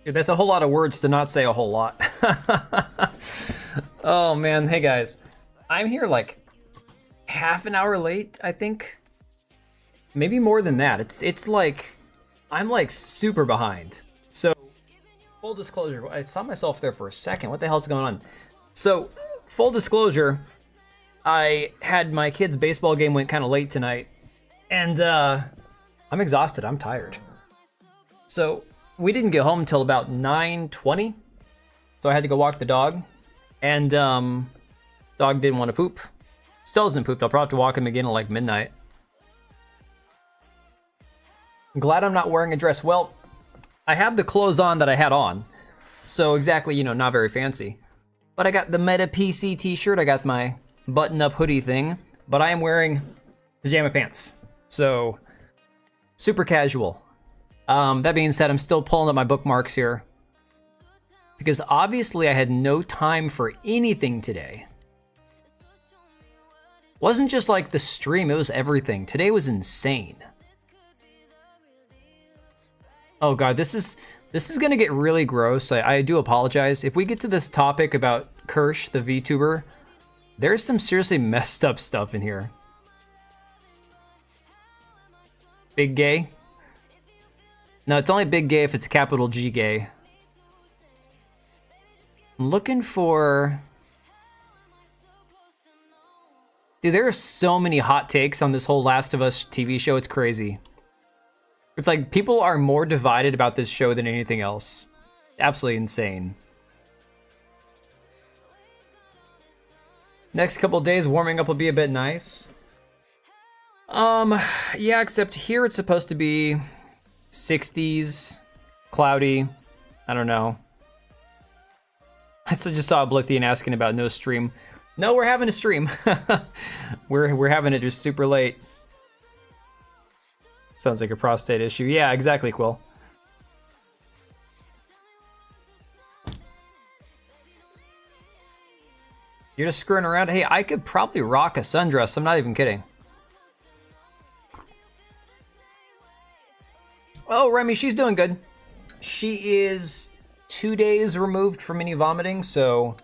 Dude, that's a whole lot of words to not say a whole lot. Oh man, hey guys. I'm here like half an hour late, I think. Maybe more than that. It's like I'm like super behind. So full disclosure, I saw myself there for a second. What the hell's going on? So full disclosure, I had my kid's baseball game went kind of late tonight, and I'm exhausted. I'm tired. So we didn't get home until about 9:20. So I had to go walk the dog, and dog didn't want to poop. Still hasn't pooped. I'll probably have to walk him again at like midnight. I'm glad I'm not wearing a dress. Well, I have the clothes on that I had on, so exactly, you know, not very fancy. But I got the Meta PC t-shirt. I got my button-up hoodie thing, but I am wearing pajama pants, so super casual. That being said, I'm still pulling up my bookmarks here because obviously I had no time for anything today. Wasn't just like the stream, it was everything. Today was insane. Oh god, this is gonna get really gross. I do apologize. If we get to this topic about Kirsche, the VTuber, there's some seriously messed up stuff in here. Big gay? No, it's only big gay if it's capital G gay. I'm looking for... Dude, there are so many hot takes on this whole Last of Us TV show, it's crazy. It's like people are more divided about this show than anything else. Absolutely insane. Next couple days, warming up will be a bit nice. Yeah, except here it's supposed to be 60s, cloudy. I don't know. I just saw Oblivion asking about no stream. No, we're having a stream. we're having it just super late. Sounds like a prostate issue. Yeah, exactly, Quill. You're just screwing around? Hey, I could probably rock a sundress. I'm not even kidding. Oh, Remy, she's doing good. She is 2 days removed from any vomiting, so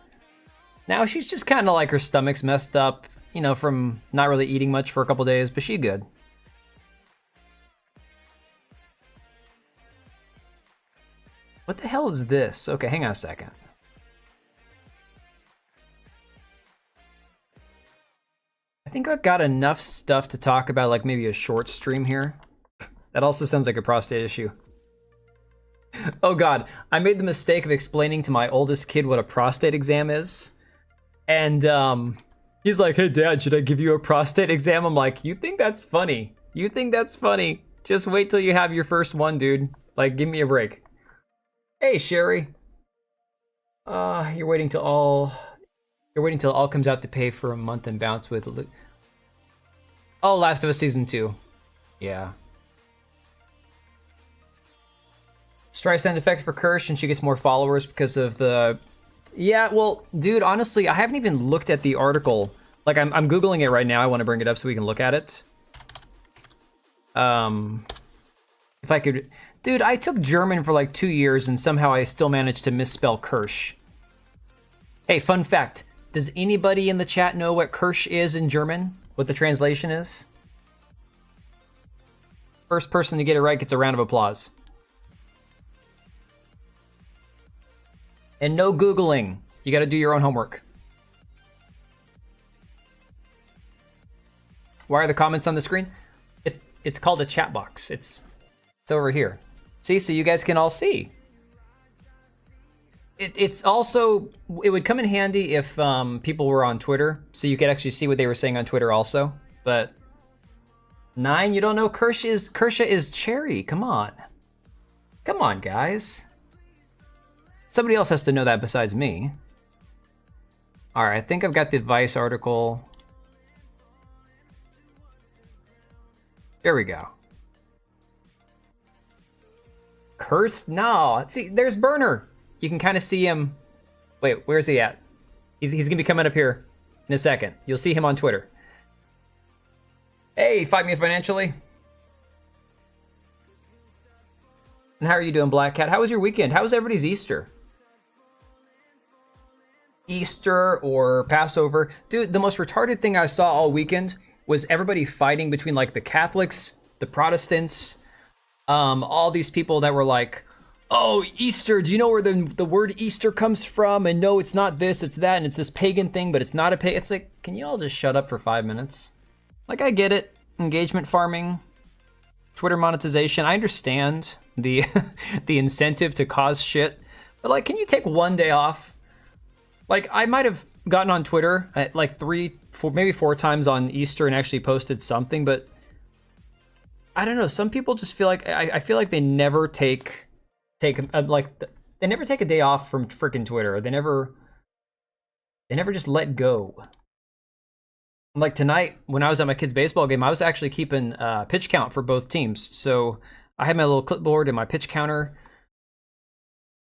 now she's just kind of like her stomach's messed up, you know, from not really eating much for a couple days, but she good. What the hell is this? Okay, hang on a second. I think I've got enough stuff to talk about, like maybe a short stream here. That also sounds like a prostate issue. Oh god, I made the mistake of explaining to my oldest kid what a prostate exam is. And he's like, hey dad, should I give you a prostate exam? I'm like, you think that's funny? You think that's funny? Just wait till you have your first one, dude. Like, give me a break. Hey Sherry. You're waiting till all comes out to pay for a month and bounce with Oh, Last of Us Season 2. Yeah. Streisand effect for Kirsche, and she gets more followers because of the... Yeah, well, dude, honestly, I haven't even looked at the article. Like, I'm Googling it right now. I want to bring it up so we can look at it. If I could... Dude, I took German for like 2 years, and somehow I still managed to misspell Kirsche. Hey, fun fact. Does anybody in the chat know what Kirsche is in German? What the translation is? First person to get it right gets a round of applause. And no Googling. You gotta do your own homework. Why are the comments on the screen? It's called a chat box. It's over here. See, so you guys can all see. It's also, it would come in handy if people were on Twitter, so you could actually see what they were saying on Twitter also. But 9, you don't know Kirsche is cherry. Come on. Come on, guys. Somebody else has to know that besides me. All right, I think I've got the Vice article. There we go. Cursed? No. See, there's Burner. You can kind of see him. Wait, where's he at? He's gonna be coming up here in a second. You'll see him on Twitter. Hey, fight me financially. And how are you doing, Black Cat? How was your weekend? How was everybody's Easter? Easter or Passover? Dude, the most retarded thing I saw all weekend was everybody fighting between like the Catholics, the Protestants, all these people that were like, oh, Easter, do you know where the word Easter comes from? And no, it's not this, it's that, and it's this pagan thing, but it's not a pagan. It's like, can you all just shut up for 5 minutes? Like, I get it. Engagement farming, Twitter monetization. I understand the the incentive to cause shit, but like, can you take one day off? Like, I might have gotten on Twitter at like 3, 4, maybe 4 times on Easter and actually posted something, but I don't know. Some people just feel like I feel like they never take like they never take a day off from freaking Twitter. They never just let go. Like tonight, when I was at my kid's baseball game, I was actually keeping pitch count for both teams. So I had my little clipboard and my pitch counter.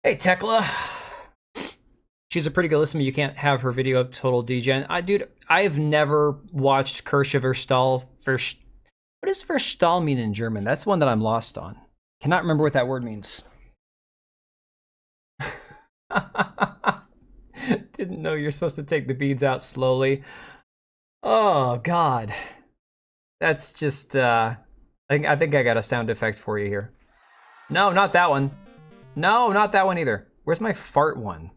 Hey, Tekla. She's a pretty good listener. You can't have her video up total degen. Dude, I've never watched Kirsche Verstall. What does Verstall mean in German? That's one that I'm lost on. Cannot remember what that word means. Didn't know you're supposed to take the beads out slowly. Oh, God. That's just, I think I got a sound effect for you here. No, not that one. No, not that one either. Where's my fart one?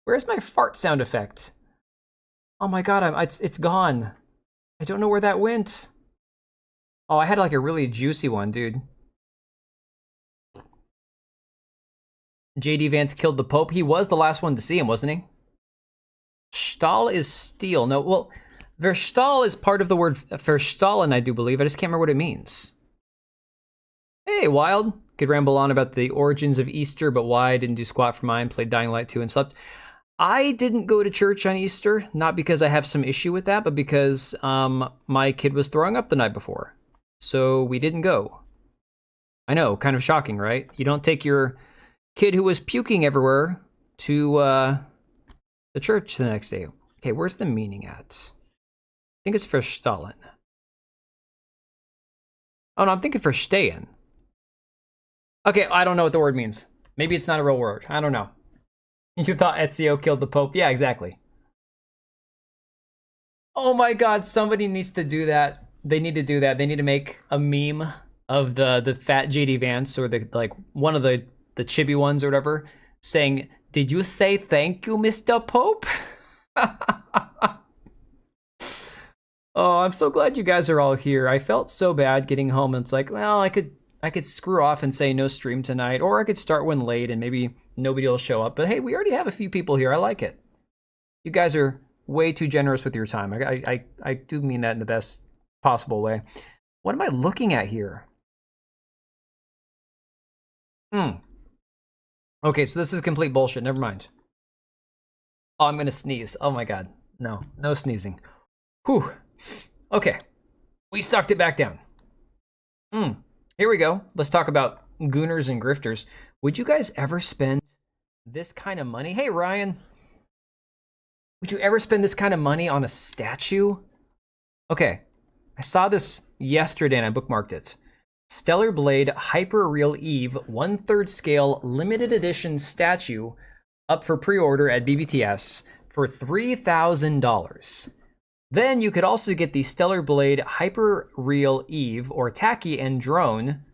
Where's my fart sound effect? Oh my God, it's gone. I don't know where that went. Oh, I had like a really juicy one, dude. JD Vance killed the Pope. He was the last one to see him, wasn't he? Stahl is steel. No, well, Verstahl is part of the word Verstallen, I do believe. I just can't remember what it means. Hey, Wild. Could ramble on about the origins of Easter, but why I didn't do squat for mine, played Dying Light 2 and slept. I didn't go to church on Easter, not because I have some issue with that, but because my kid was throwing up the night before. So we didn't go. I know, kind of shocking, right? You don't take your kid who was puking everywhere to the church the next day. Okay, where's the meaning at? I think it's Verstallen. Oh no, I'm thinking Verstehen. Okay, I don't know what the word means. Maybe it's not a real word. I don't know. You thought Ezio killed the Pope? Yeah, exactly. Oh my God, somebody needs to do that. They need to do that. They need to make a meme of the fat JD Vance or the like one of the chibi ones or whatever saying, "Did you say thank you, Mr. Pope?" Oh, I'm so glad you guys are all here. I felt so bad getting home and it's like, well, I could screw off and say no stream tonight, or I could start one late and maybe nobody will show up. But hey, we already have a few people here. I like it. You guys are way too generous with your time. I do mean that in the best possible way. What am I looking at here? Okay, so this is complete bullshit. Never mind. Oh, I'm gonna sneeze. Oh my God. No sneezing. Whew. Okay. We sucked it back down. Here we go. Let's talk about gooners and grifters. Would you guys ever spend this kind of money? Hey, Ryan. Would you ever spend this kind of money on a statue? Okay. I saw this yesterday and I bookmarked it. Stellar Blade Hyper Real Eve 1/3 scale limited edition statue up for pre-order at BBTS for $3,000. Then you could also get the Stellar Blade Hyper Real Eve or Tacky and Drone.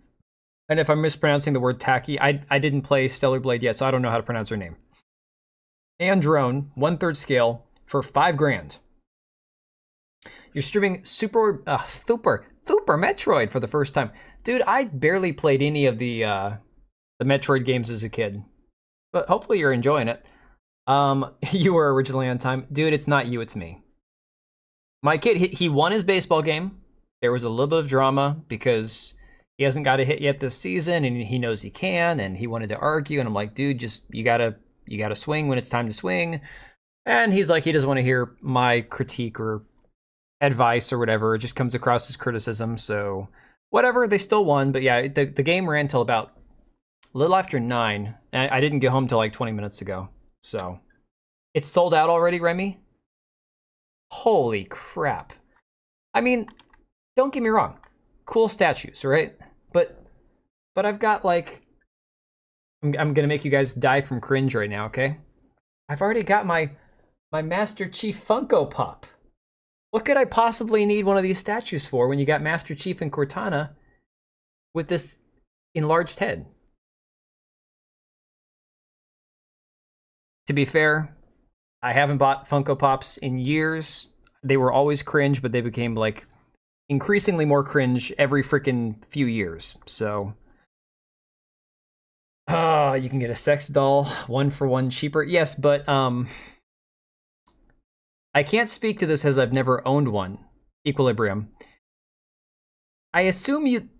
And if I'm mispronouncing the word Tacky, I didn't play Stellar Blade yet, so I don't know how to pronounce her name. And Drone 1/3 scale for $5,000. You're streaming Super Metroid for the first time. Dude, I barely played any of the Metroid games as a kid. But hopefully you're enjoying it. You were originally on time. Dude, it's not you, it's me. My kid, he won his baseball game. There was a little bit of drama because he hasn't got a hit yet this season and he knows he can and he wanted to argue and I'm like, dude, just you gotta swing when it's time to swing. And he's like, he doesn't want to hear my critique or advice or whatever. It just comes across as criticism. So whatever, they still won. But yeah, the game ran till about a little after 9. And I didn't get home till like 20 minutes ago. So it's sold out already, Remy? Holy crap. I mean, don't get me wrong. Cool statues, right? But I've got like I'm gonna make you guys die from cringe right now, okay? I've already got my Master Chief Funko Pop. What could I possibly need one of these statues for when you got Master Chief and Cortana with this enlarged head? To be fair, I haven't bought Funko Pops in years. They were always cringe, but they became like increasingly more cringe every freaking few years. So, you can get a sex doll 1-for-1 cheaper. Yes, but I can't speak to this as I've never owned one. Equilibrium. I assume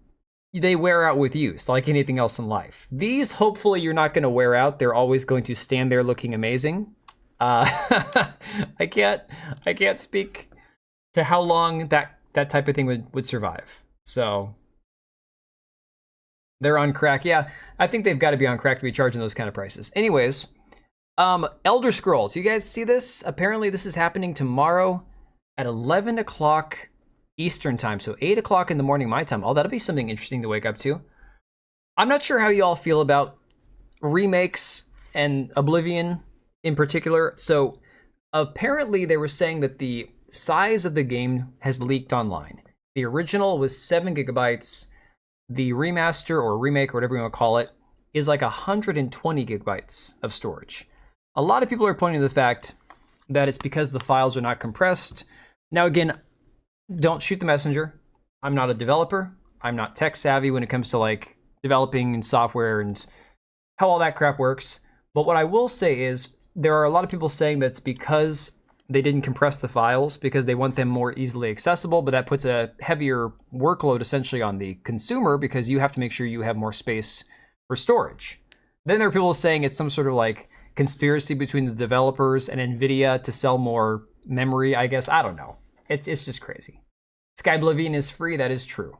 they wear out with use, like anything else in life. These, hopefully, you're not going to wear out. They're always going to stand there looking amazing. I can't speak to how long that type of thing would survive. So they're on crack. Yeah, I think they've got to be on crack to be charging those kind of prices. Anyways, Elder Scrolls. You guys see this? Apparently, this is happening tomorrow at 11 o'clock Eastern time, so 8 o'clock in the morning my time. Oh, that'll be something interesting to wake up to. I'm not sure how you all feel about remakes and Oblivion in particular. So apparently they were saying that the size of the game has leaked online. The original was 7 gigabytes. The remaster or remake or whatever you want to call it is like 120 gigabytes of storage. A lot of people are pointing to the fact that it's because the files are not compressed. Now again, don't shoot the messenger. I'm not a developer. I'm not tech savvy when it comes to like developing and software and how all that crap works. But what I will say is there are a lot of people saying that's because they didn't compress the files because they want them more easily accessible, but that puts a heavier workload essentially on the consumer because you have to make sure you have more space for storage. Then there are people saying it's some sort of like conspiracy between the developers and NVIDIA to sell more memory, I guess. I don't know. It's just crazy. Skyblivion is free. That is true.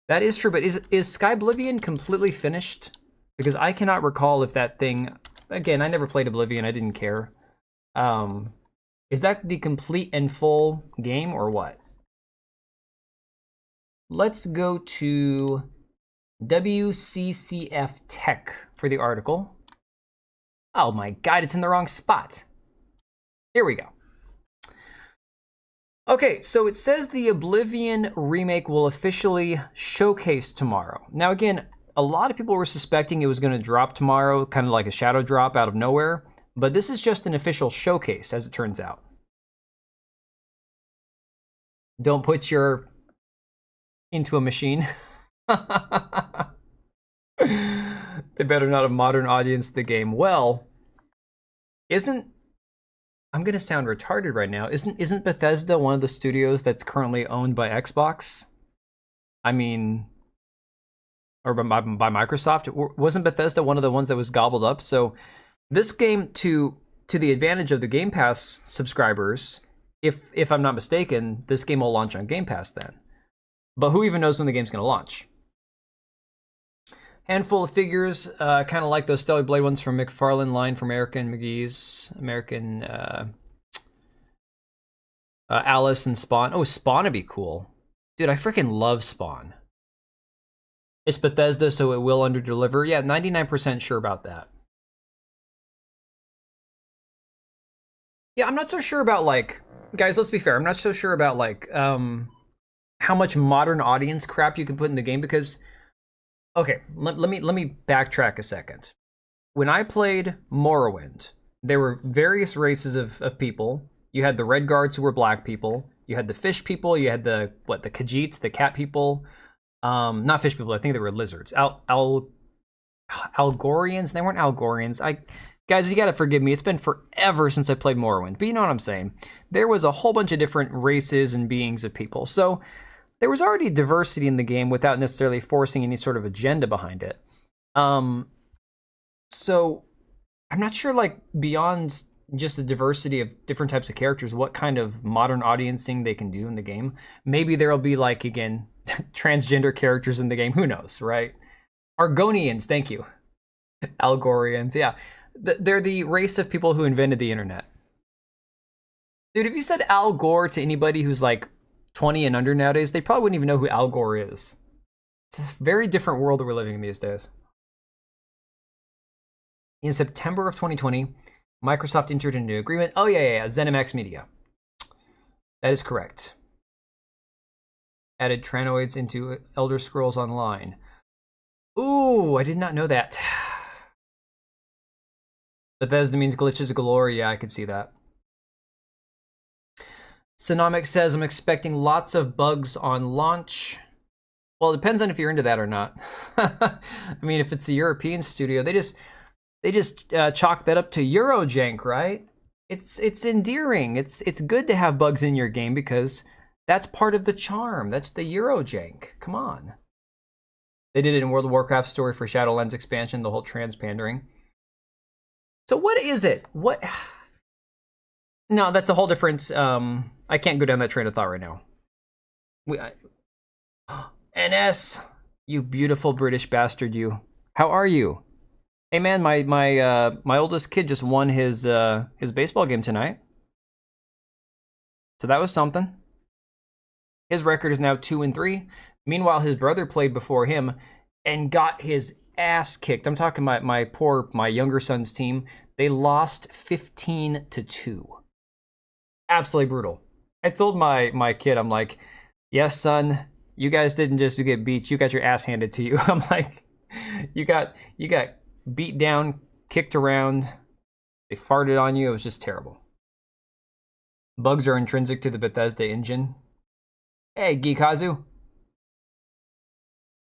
That is true, but is Skyblivion completely finished? Because I cannot recall if that thing... Again, I never played Oblivion. I didn't care. Is that the complete and full game or what? Let's go to WCCF Tech for the article. Oh my god, it's in the wrong spot. Here we go. Okay, so it says the Oblivion remake will officially showcase tomorrow. Now again, a lot of people were suspecting it was going to drop tomorrow, kind of like a shadow drop out of nowhere, but this is just an official showcase, as it turns out. Don't put your into a machine. They better not have modern audience the game. Well, I'm gonna sound retarded right now. Isn't Bethesda one of the studios that's currently owned by Xbox? I mean, or by Microsoft. Wasn't Bethesda one of the ones that was gobbled up? So this game, to the advantage of the Game Pass subscribers, if I'm not mistaken, this game will launch on Game Pass then. But who even knows when the game's going to launch? Handful of figures, kind of like those Stellar Blade ones from McFarlane line from American McGee's, American Alice and Spawn. Oh, Spawn would be cool. Dude, I freaking love Spawn. It's Bethesda, so it will underdeliver. Yeah, 99% sure about that. Yeah, I'm not so sure about, like... Guys, let's be fair. I'm not so sure about, like, how much modern audience crap you can put in the game, because... Okay, let me backtrack a second. When I played Morrowind, there were various races of people. You had the Red Guards, who were black people. You had the fish people. You had the Khajiits, the cat people. Not fish people. I think they were lizards. Algorians. They weren't Algorians. Guys, you gotta forgive me. It's been forever since I played Morrowind, but you know what I'm saying. There was a whole bunch of different races and beings of people. So there was already diversity in the game without necessarily forcing any sort of agenda behind it. So I'm not sure, like, beyond just the diversity of different types of characters, what kind of modern audiencing they can do in the game. Maybe there'll be, like, again, transgender characters in the game. Who knows, right? Argonians, thank you. Algorians, yeah. They're the race of people who invented the internet. Dude, if you said Al Gore to anybody who's like 20 and under nowadays, they probably wouldn't even know who Al Gore is. It's a very different world that we're living in these days. In September of 2020, Microsoft entered into an agreement. Oh, yeah, ZeniMax Media. That is correct. Added Tranoids into Elder Scrolls Online. Ooh, I did not know that. Bethesda means glitches galore. Yeah, I could see that. Sonomic says, I'm expecting lots of bugs on launch. Well, it depends on if you're into that or not. I mean, if it's a European studio, they just chalk that up to Eurojank, right? It's endearing. It's good to have bugs in your game because that's part of the charm. That's the Eurojank. Come on. They did it in World of Warcraft story for Shadowlands expansion, the whole trans pandering. So what is it? What? No, that's a whole different. I can't go down that train of thought right now. NS, you beautiful British bastard, you. How are you? Hey man, my oldest kid just won his baseball game tonight. So that was something. His record is now 2-3. Meanwhile, his brother played before him and got his ass kicked. I'm talking about my younger son's team. They lost 15-2. Absolutely brutal. I told my kid, I'm like, yes, son, you guys didn't just get beat, you got your ass handed to you. I'm like, you got beat down, kicked around, they farted on you. It was just terrible. Bugs are intrinsic to the Bethesda engine. Hey, Geekazu.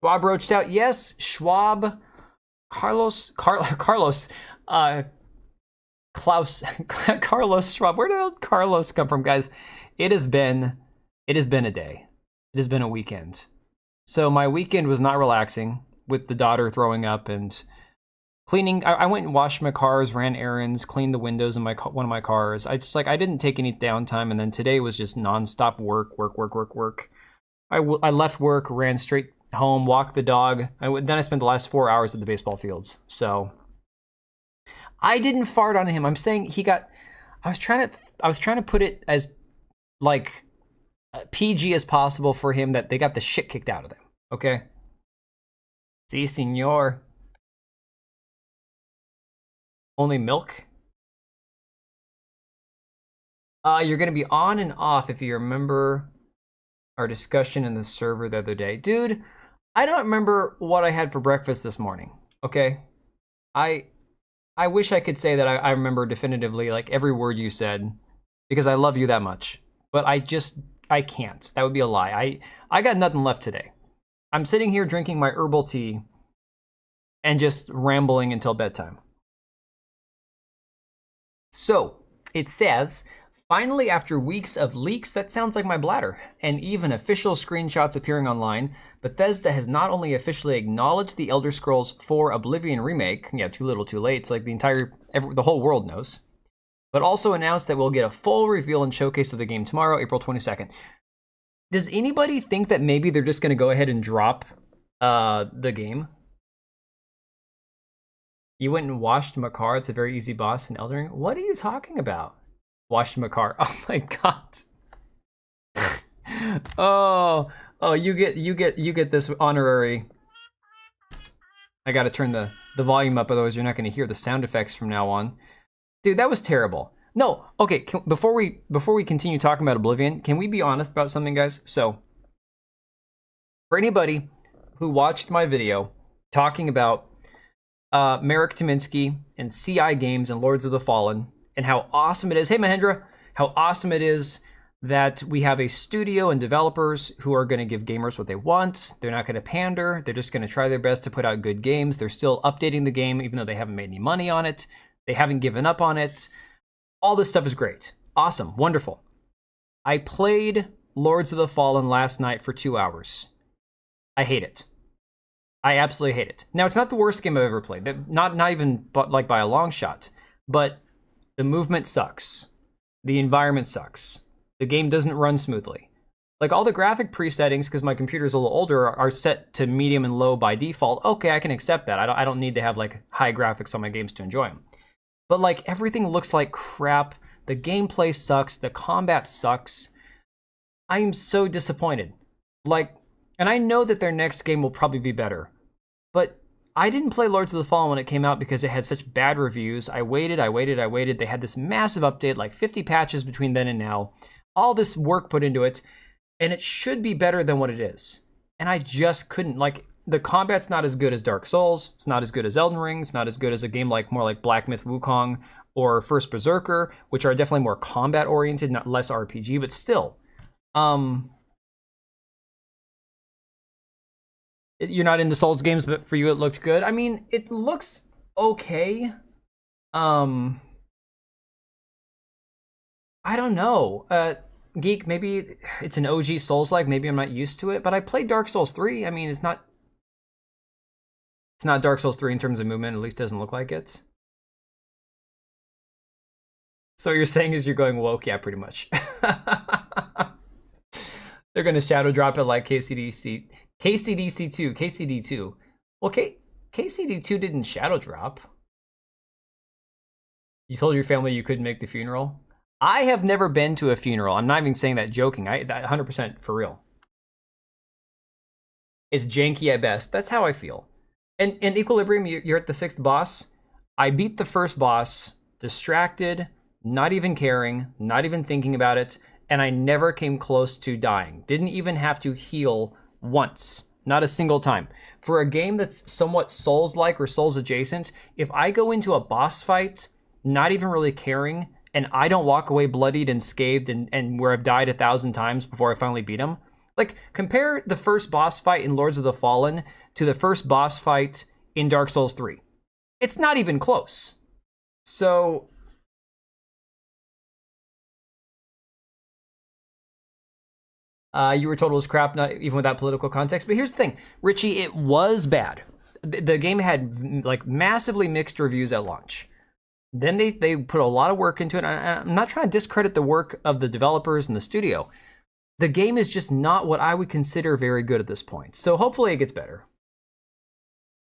Schwab roached out. Yes, Schwab. Carlos. Klaus. Carlos Schwab. Where did Carlos come from, guys? It has been a day. It has been a weekend. So my weekend was not relaxing with the daughter throwing up and cleaning. I went and washed my cars, ran errands, cleaned the windows in one of my cars. I didn't take any downtime, and then today was just nonstop work. I left work, ran straight home, walked the dog. Then I spent the last 4 hours at the baseball fields. So I didn't fart on him. I'm saying he got. I was trying to put it as like PG as possible for him that they got the shit kicked out of them. Okay. Si, senor. Only milk? You're gonna be on and off if you remember our discussion in the server the other day. Dude, I don't remember what I had for breakfast this morning, okay? I wish I could say that I remember definitively like every word you said because I love you that much. But I can't. That would be a lie. I got nothing left today. I'm sitting here drinking my herbal tea and just rambling until bedtime. So, it says, finally after weeks of leaks, that sounds like my bladder, and even official screenshots appearing online, Bethesda has not only officially acknowledged the Elder Scrolls 4 Oblivion remake, yeah, too little too late, it's like the whole world knows, but also announced that we'll get a full reveal and showcase of the game tomorrow, April 22nd. Does anybody think that maybe they're just going to go ahead and drop the game? You went and washed my car. It's a very easy boss in Elden Ring. What are you talking about? Washed my car. Oh my god. oh, you get this honorary. I gotta turn the volume up, otherwise you're not gonna hear the sound effects from now on. Dude, that was terrible. No, okay. Before we continue talking about Oblivion, can we be honest about something, guys? So, for anybody who watched my video talking about Marek Tominsky and CI Games and Lords of the Fallen, and how awesome it is. Hey, Mahendra, how awesome it is that we have a studio and developers who are going to give gamers what they want. They're not going to pander. They're just going to try their best to put out good games. They're still updating the game, even though they haven't made any money on it. They haven't given up on it. All this stuff is great. Awesome. Wonderful. I played Lords of the Fallen last night for 2 hours. I hate it. I absolutely hate it. Now, it's not the worst game I've ever played. Not even like by a long shot. But the movement sucks. The environment sucks. The game doesn't run smoothly. Like all the graphic presettings, because my computer's a little older, are set to medium and low by default. Okay, I can accept that. I don't need to have like high graphics on my games to enjoy them. But like everything looks like crap. The gameplay sucks. The combat sucks. I am so disappointed. Like, and I know that their next game will probably be better. But I didn't play Lords of the Fallen when it came out because it had such bad reviews. I waited. They had this massive update, like 50 patches between then and now. All this work put into it, and it should be better than what it is. And I just couldn't. Like, the combat's not as good as Dark Souls. It's not as good as Elden Ring. It's not as good as a game like more like Black Myth Wukong or First Berserker, which are definitely more combat oriented, not less RPG, but still. You're not into Souls games, but for you it looked good. I mean, it looks okay. I don't know. Geek, maybe it's an OG Souls-like. Maybe I'm not used to it, but I played Dark Souls 3. I mean, it's not Dark Souls 3 in terms of movement. At least it doesn't look like it. So what you're saying is you're going woke? Yeah, pretty much. They're going to shadow drop it like KCD2. Well, KCD2 didn't shadow drop. You told your family you couldn't make the funeral? I have never been to a funeral. I'm not even saying that joking. That 100% for real. It's janky at best. That's how I feel. And in Equilibrium, you're at the 6th boss. I beat the first boss, distracted, not even caring, not even thinking about it, and I never came close to dying. Didn't even have to heal once. Not a single time. For a game that's somewhat Souls-like or Souls-adjacent, if I go into a boss fight, not even really caring, and I don't walk away bloodied and scathed and where I've died 1,000 times before I finally beat him, like, compare the first boss fight in Lords of the Fallen to the first boss fight in Dark Souls 3. It's not even close. So you were told it was crap, not even without political context. But here's the thing, Richie, it was bad. The game had like massively mixed reviews at launch. Then they put a lot of work into it. I'm not trying to discredit the work of the developers and the studio. The game is just not what I would consider very good at this point. So hopefully it gets better.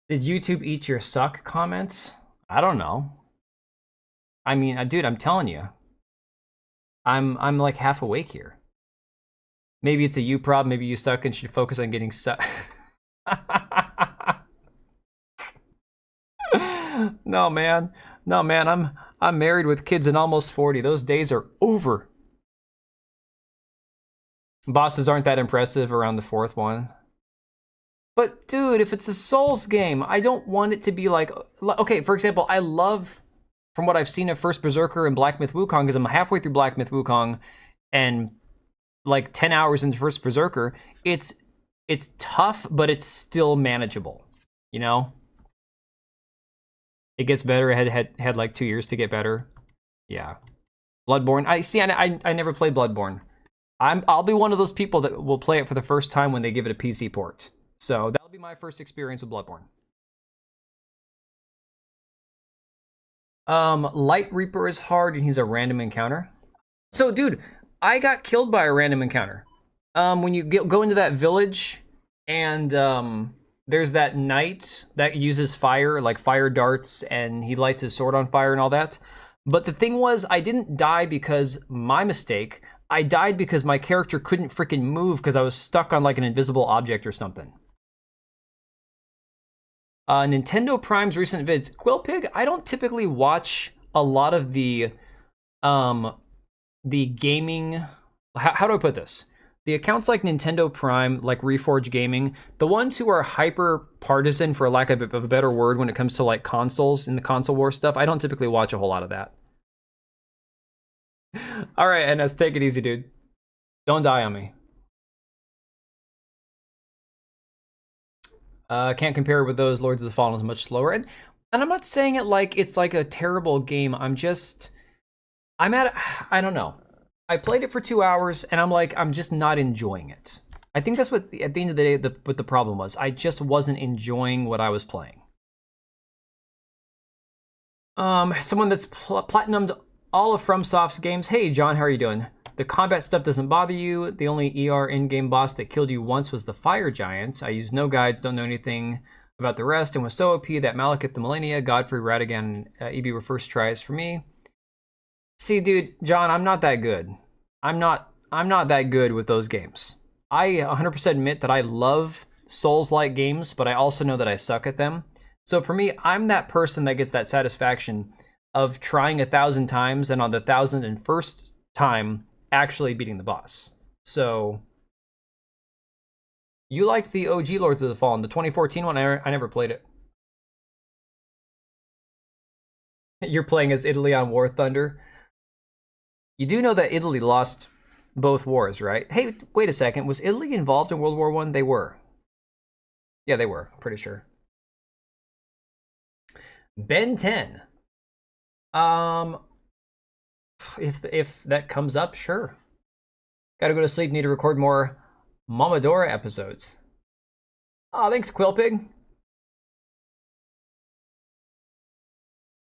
Did YouTube eat your suck comments? I don't know. I mean, dude, I'm telling you. I'm like half awake here. Maybe it's a you problem. Maybe you suck and should focus on getting suck. No, man. No, man. I'm married with kids and almost 40. Those days are over. Bosses aren't that impressive around the 4th one. But dude, if it's a Souls game, I don't want it to be like, okay, for example, I love, from what I've seen of First Berserker and Black Myth Wukong, because I'm halfway through Black Myth Wukong and like 10 hours into First Berserker, it's tough, but it's still manageable, you know? It gets better. It had like 2 years to get better. Yeah. Bloodborne. I never played Bloodborne. I'll be one of those people that will play it for the first time when they give it a PC port. So that'll be my first experience with Bloodborne. Light Reaper is hard and he's a random encounter. So dude, I got killed by a random encounter. When you go into that village and there's that knight that uses fire, like fire darts, and he lights his sword on fire and all that. But the thing was, I didn't die because my mistake. I died because my character couldn't freaking move because I was stuck on like an invisible object or something. Nintendo Prime's recent vids. Quillpig, I don't typically watch a lot of the gaming. How do I put this? The accounts like Nintendo Prime, like Reforge Gaming, the ones who are hyper partisan, for lack of a better word, when it comes to like consoles and the console war stuff, I don't typically watch a whole lot of that. All right, NS, take it easy, dude. Don't die on me. Can't compare with those. Lords of the Fallen is much slower. And I'm not saying it like it's like a terrible game. I don't know. I played it for 2 hours and I'm just not enjoying it. I think that's what, at the end of the day, what the problem was. I just wasn't enjoying what I was playing. Someone that's platinumed all of FromSoft's games. Hey, John, how are you doing? The combat stuff doesn't bother you. The only ER in-game boss that killed you once was the Fire Giant. I used no guides, don't know anything about the rest, and was so OP that Malekith the Millennia, Godfrey, Radagon, and EB were first tries for me. See, dude, John, I'm not that good. I'm not that good with those games. I 100% admit that I love Souls-like games, but I also know that I suck at them. So for me, I'm that person that gets that satisfaction of trying 1,000 times and on the 1,001st time actually beating the boss. So you liked the OG Lords of the Fallen, the 2014 one. I never played it. You're playing as Italy on War Thunder. You do know that Italy lost both wars, right? Hey, wait a second. Was Italy involved in World War I? They were. Yeah, they were. Pretty sure. Ben 10. If that comes up, sure. Gotta go to sleep. Need to record more Mamadora episodes. Oh, thanks, Quillpig.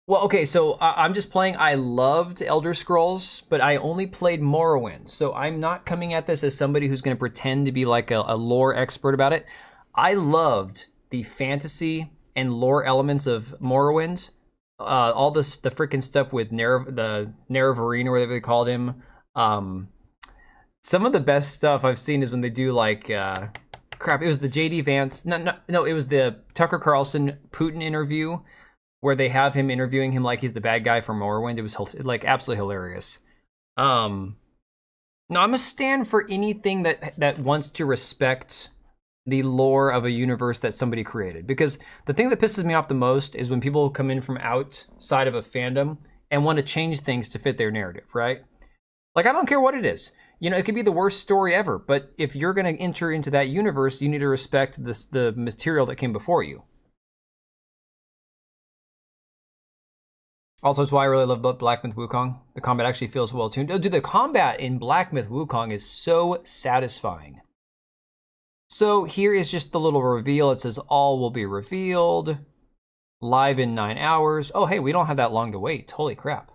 Well, okay, so I'm just playing. I loved Elder Scrolls, but I only played Morrowind. So I'm not coming at this as somebody who's going to pretend to be like a lore expert about it. I loved the fantasy and lore elements of Morrowind. All the freaking stuff with the Nerevarine or whatever they called him. Some of the best stuff I've seen is when they do like crap. It was the J.D. Vance. No. It was the Tucker Carlson Putin interview where they have him interviewing him like he's the bad guy from Morrowind. It was like absolutely hilarious. No, I'm a stand for anything that wants to respect the lore of a universe that somebody created. Because the thing that pisses me off the most is when people come in from outside of a fandom and want to change things to fit their narrative, right? Like, I don't care what it is. You know, it could be the worst story ever, but if you're going to enter into that universe, you need to respect the material that came before you. Also, it's why I really love Black Myth Wukong. The combat actually feels well tuned. Oh, dude, the combat in Black Myth Wukong is so satisfying. So here is just the little reveal. It says all will be revealed live in 9 hours. Oh, hey, we don't have that long to wait. Holy crap.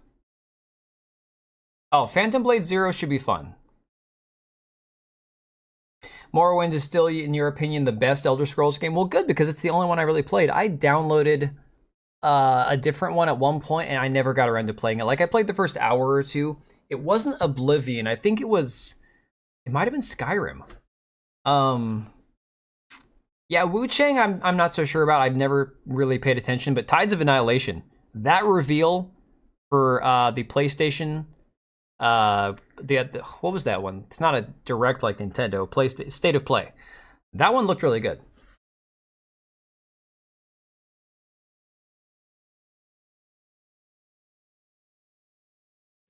Oh, Phantom Blade Zero should be fun. Morrowind is still, in your opinion, the best Elder Scrolls game? Well, good, because it's the only one I really played. I downloaded a different one at one point, and I never got around to playing it. Like, I played the first hour or two. It wasn't Oblivion. I think it might have been Skyrim. Yeah, Wu Chang, I'm not so sure about. I've never really paid attention, but Tides of Annihilation, that reveal for the PlayStation, what was that one? It's not a direct like Nintendo, State of Play. That one looked really good.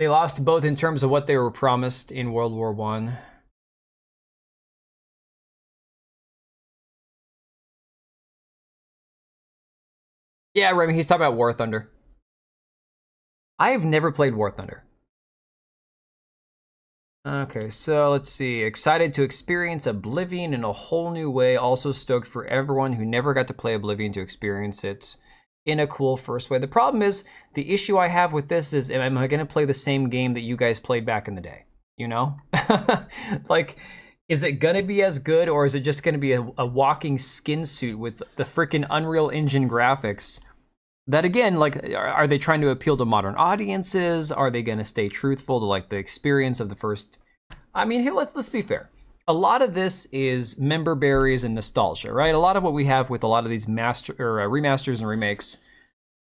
They lost both in terms of what they were promised in World War I. Yeah, Remy, he's talking about War Thunder. I have never played War Thunder. Okay, so let's see. Excited to experience Oblivion in a whole new way. Also stoked for everyone who never got to play Oblivion to experience it in a cool first way. The problem is, the issue I have with this is, am I going to play the same game that you guys played back in the day? You know? Like, is it going to be as good, or is it just going to be a walking skin suit with the freaking Unreal Engine graphics? That again, like, are they trying to appeal to modern audiences? Are they going to stay truthful to like the experience of the first? I mean, here, let's be fair. A lot of this is member berries and nostalgia, right? A lot of what we have with a lot of these remasters and remakes,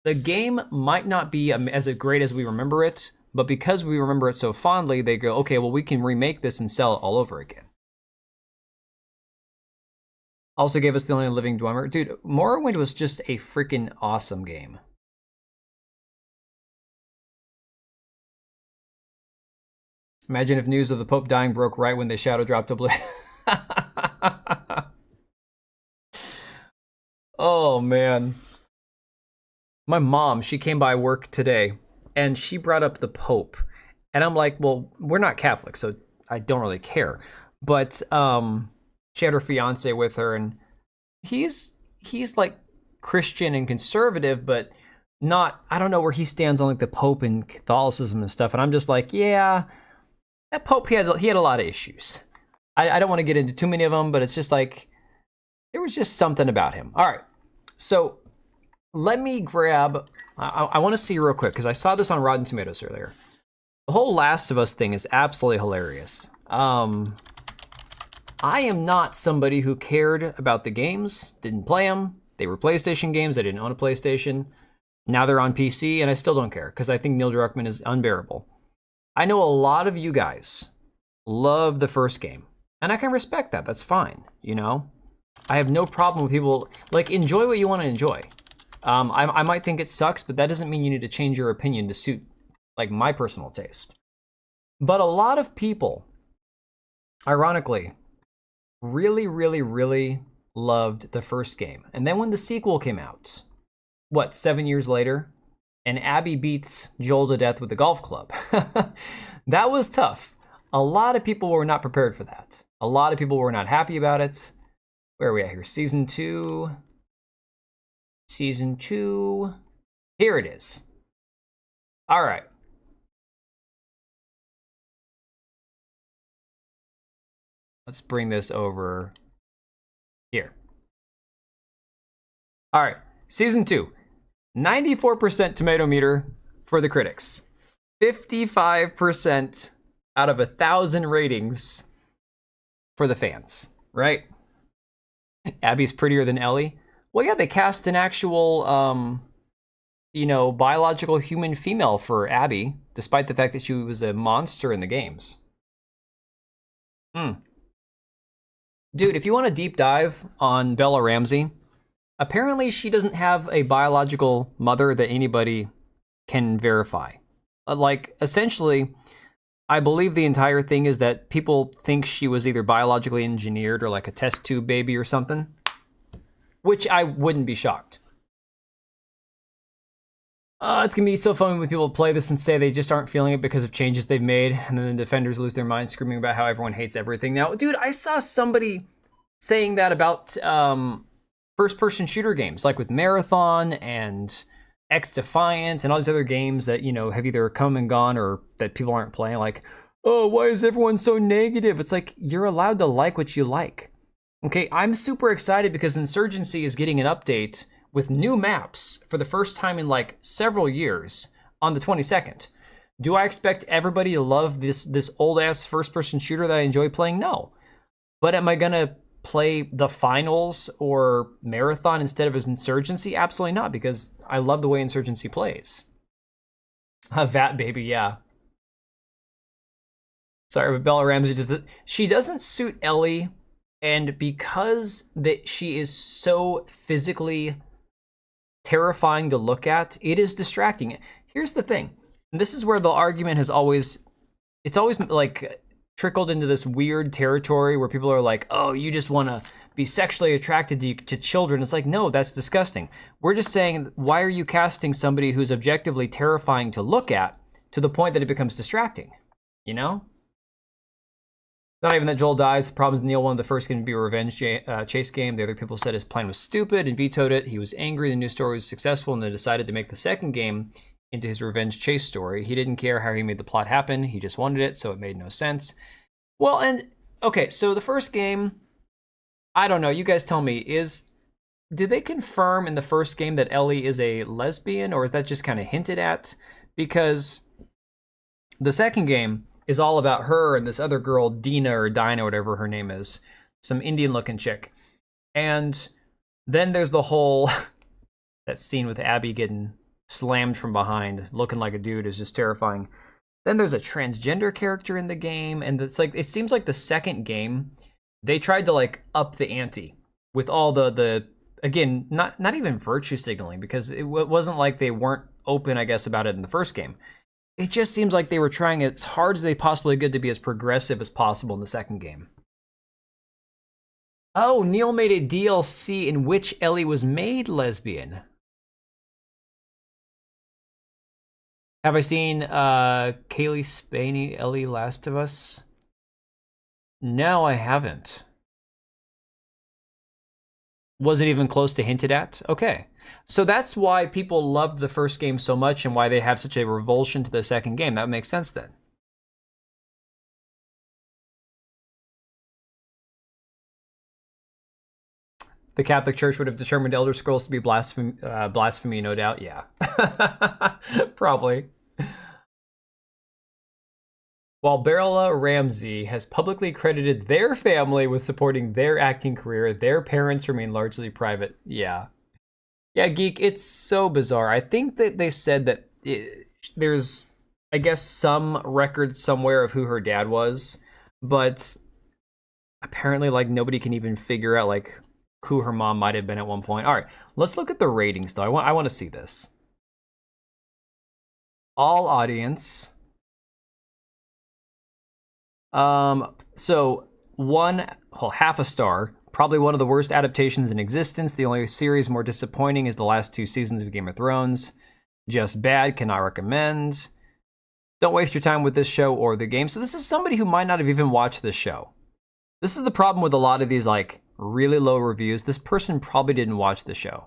the game might not be as great as we remember it, but because we remember it so fondly, they go, okay, well, we can remake this and sell it all over again. Also gave us The Only Living Dwemer. Dude, Morrowind was just a freaking awesome game. Imagine if news of the Pope dying broke right when they shadow dropped Oblivion. Oh, man. My mom, she came by work today, and she brought up the Pope. And I'm like, well, we're not Catholic, so I don't really care. But she had her fiance with her, and he's like Christian and conservative, but not, I don't know where he stands on like the Pope and Catholicism and stuff. And I'm just like, yeah, that Pope, he had a lot of issues. I don't want to get into too many of them, but it's just like, there was just something about him. All right, so let me grab, I want to see real quick, because I saw this on Rotten Tomatoes earlier. The whole Last of Us thing is absolutely hilarious. I am not somebody who cared about the games, didn't play them, They were PlayStation games. I didn't own a PlayStation. Now they're on PC, and I still don't care because I think Neil Druckmann is unbearable. I know a lot of you guys love the first game, and I can respect that. That's fine, you know? I have no problem with people, like, enjoy what you want to enjoy. I might think it sucks, but that doesn't mean you need to change your opinion to suit, like, my personal taste. But a lot of people, ironically, really, really, really loved the first game. And then when the sequel came out, 7 years later, and Abby beats Joel to death with a golf club. That was tough. A lot of people were not prepared for that. A lot of people were not happy about it. Where are we at here? Season 2. Season 2. Here it is. All right. Let's bring this over here. All right. Season 2. 94% tomato meter for the critics. 55% out of 1,000 ratings for the fans, right? Abby's prettier than Ellie. Well, yeah, they cast an actual, biological human female for Abby, despite the fact that she was a monster in the games. Dude, if you want a deep dive on Bella Ramsey, apparently she doesn't have a biological mother that anybody can verify. Like, essentially, I believe the entire thing is that people think she was either biologically engineered or like a test tube baby or something, which I wouldn't be shocked. It's gonna be so fun when people play this and say they just aren't feeling it because of changes they've made, and then the defenders lose their mind screaming about how everyone hates everything. Now, dude, I saw somebody saying that about first-person shooter games, like with Marathon and X-Defiant and all these other games that, have either come and gone or that people aren't playing. Like, oh, why is everyone so negative? It's like, you're allowed to like what you like. Okay, I'm super excited because Insurgency is getting an update with new maps for the first time in like several years on the 22nd. Do I expect everybody to love this old-ass first-person shooter that I enjoy playing? No. But am I gonna play the finals or Marathon instead of Insurgency? Absolutely not, because I love the way Insurgency plays. Vat baby, yeah. Sorry, but Bella Ramsey she doesn't suit Ellie, and because that she is so physically terrifying to look at, it is distracting. Here's the thing, and this is where the argument has always like trickled into this weird territory where people are like, oh, you just want to be sexually attracted to children. It's like, no, that's disgusting. We're just saying, why are you casting somebody who's objectively terrifying to look at to the point that it becomes distracting? You know? Not even that Joel dies. The problem is Neil wanted the first game to be a revenge chase game. The other people said his plan was stupid and vetoed it. He was angry the new story was successful and then decided to make the second game into his revenge chase story. He didn't care how he made the plot happen. He just wanted it, so it made no sense. Well, and okay, so the first game, I don't know, you guys tell me, did they confirm in the first game that Ellie is a lesbian, or is that just kind of hinted at? Because the second game is all about her and this other girl, Dina or Dinah, whatever her name is, some Indian-looking chick. And then there's the whole, that scene with Abby getting slammed from behind, looking like a dude, is just terrifying. Then there's a transgender character in the game, and it's like, it seems like the second game, they tried to like up the ante with all the again, not even virtue signaling, because it wasn't like they weren't open, I guess, about it in the first game. It just seems like they were trying as hard as they possibly could to be as progressive as possible in the second game. Oh, Neil made a DLC in which Ellie was made lesbian. Have I seen Kaylee Spaney, Ellie Last of Us? No, I haven't. Was it even close to hinted at? Okay. So that's why people loved the first game so much and why they have such a revulsion to the second game. That makes sense then. The Catholic Church would have determined Elder Scrolls to be blasphemy, no doubt. Yeah. Probably. While Bella Ramsey has publicly credited their family with supporting their acting career, their parents remain largely private. Yeah. Yeah, Geek, it's so bizarre. I think that they said that there's, I guess, some record somewhere of who her dad was, but apparently, like, nobody can even figure out, like, who her mom might have been at one point. All right, let's look at the ratings, though. I want to see this. All audience. So half a star. Probably one of the worst adaptations in existence. The only series more disappointing is the last 2 seasons of Game of Thrones. Just bad, cannot recommend. Don't waste your time with this show or the game. So this is somebody who might not have even watched this show. This is the problem with a lot of these, like, really low reviews. This person probably didn't watch the show.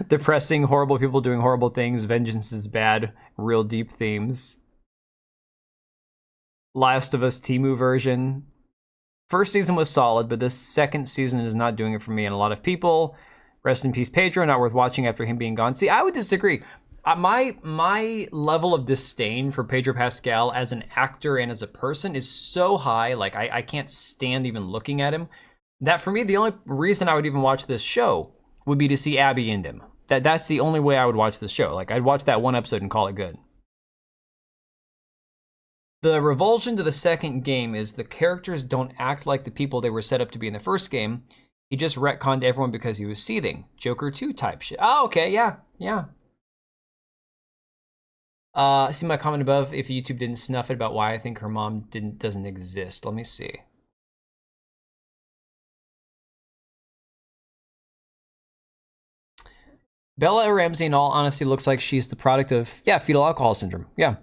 Depressing, horrible people doing horrible things, vengeance is bad, real deep themes. Last of Us Temu version. First season was solid, but this second season is not doing it for me and a lot of people. Rest in peace, Pedro. Not worth watching after him being gone. See, I would disagree. My level of disdain for Pedro Pascal as an actor and as a person is so high, like I can't stand even looking at him, that for me, the only reason I would even watch this show would be to see Abby and him. That's the only way I would watch this show. Like, I'd watch that one episode and call it good. The revulsion to the second game is the characters don't act like the people they were set up to be in the first game. He just retconned everyone because he was seething. Joker 2 type shit. Oh, okay, yeah. See my comment above, if YouTube didn't snuff it, about why I think her mom doesn't exist. Let me see. Bella Ramsey, in all honesty, looks like she's the product of, fetal alcohol syndrome. Yeah.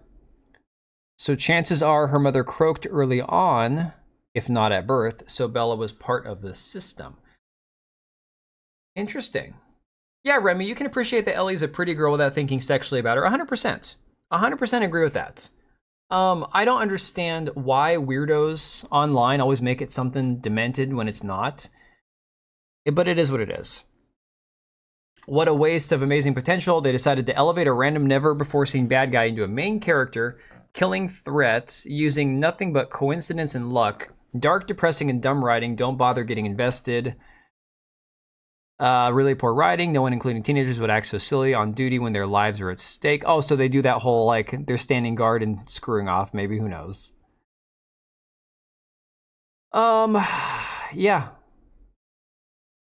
So chances are her mother croaked early on, if not at birth, so Bella was part of the system. Interesting. Yeah, Remy, you can appreciate that Ellie's a pretty girl without thinking sexually about her. 100%. 100% agree with that. I don't understand why weirdos online always make it something demented when it's not. But it is what it is. What a waste of amazing potential. They decided to elevate a random never-before-seen bad guy into a main character, killing threat, using nothing but coincidence and luck. Dark, depressing, and dumb writing. Don't bother getting invested. Really poor writing. No one, including teenagers, would act so silly on duty when their lives are at stake. Oh, so they do that whole, like, they're standing guard and screwing off. Maybe, who knows? Yeah.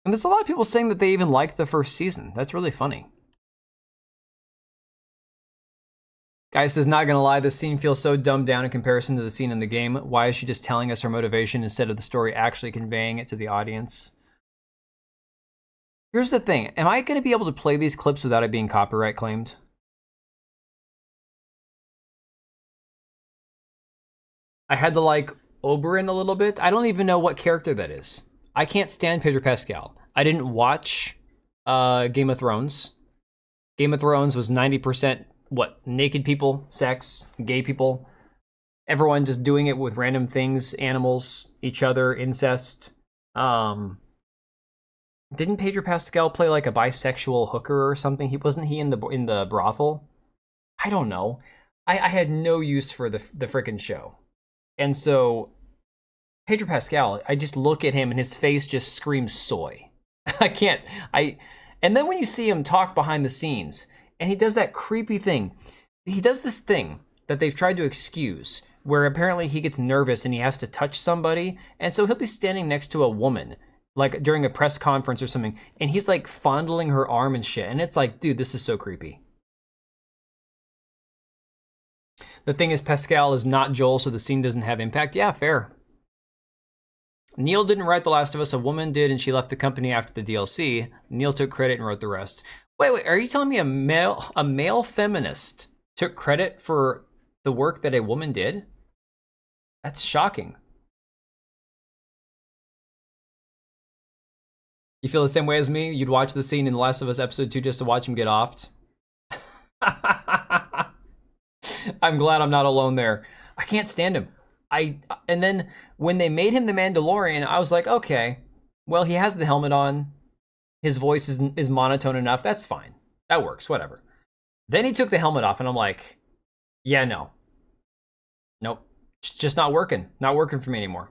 And there's a lot of people saying that they even liked the first season. That's really funny. Guy says, not gonna lie, this scene feels so dumbed down in comparison to the scene in the game. Why is she just telling us her motivation instead of the story actually conveying it to the audience? Here's the thing. Am I gonna be able to play these clips without it being copyright claimed? I had to, like, Oberyn a little bit. I don't even know what character that is. I can't stand Pedro Pascal. I didn't watch Game of Thrones. Game of Thrones was 90% naked people, sex, gay people, everyone just doing it with random things, animals, each other, incest. Didn't Pedro Pascal play like a bisexual hooker or something? Wasn't he in the brothel? I don't know. I had no use for the frickin' show. And so Pedro Pascal, I just look at him and his face just screams soy. And then when you see him talk behind the scenes, and he does that creepy thing. He does this thing that they've tried to excuse, where apparently he gets nervous and he has to touch somebody, and so he'll be standing next to a woman, like during a press conference or something, and he's like fondling her arm and shit, and it's like, dude, this is so creepy. The thing is, Pascal is not Joel, so the scene doesn't have impact. Yeah, fair. Neil didn't write The Last of Us, a woman did, and she left the company after the DLC. Neil took credit and wrote the rest. Wait, are you telling me a male feminist took credit for the work that a woman did? That's shocking. You feel the same way as me? You'd watch the scene in The Last of Us episode 2 just to watch him get offed? I'm glad I'm not alone there. I can't stand him. And then when they made him the Mandalorian, I was like, okay, well, he has the helmet on. His voice is monotone enough. That's fine. That works, whatever. Then he took the helmet off, and I'm like, yeah, no. Nope. It's just not working. Not working for me anymore.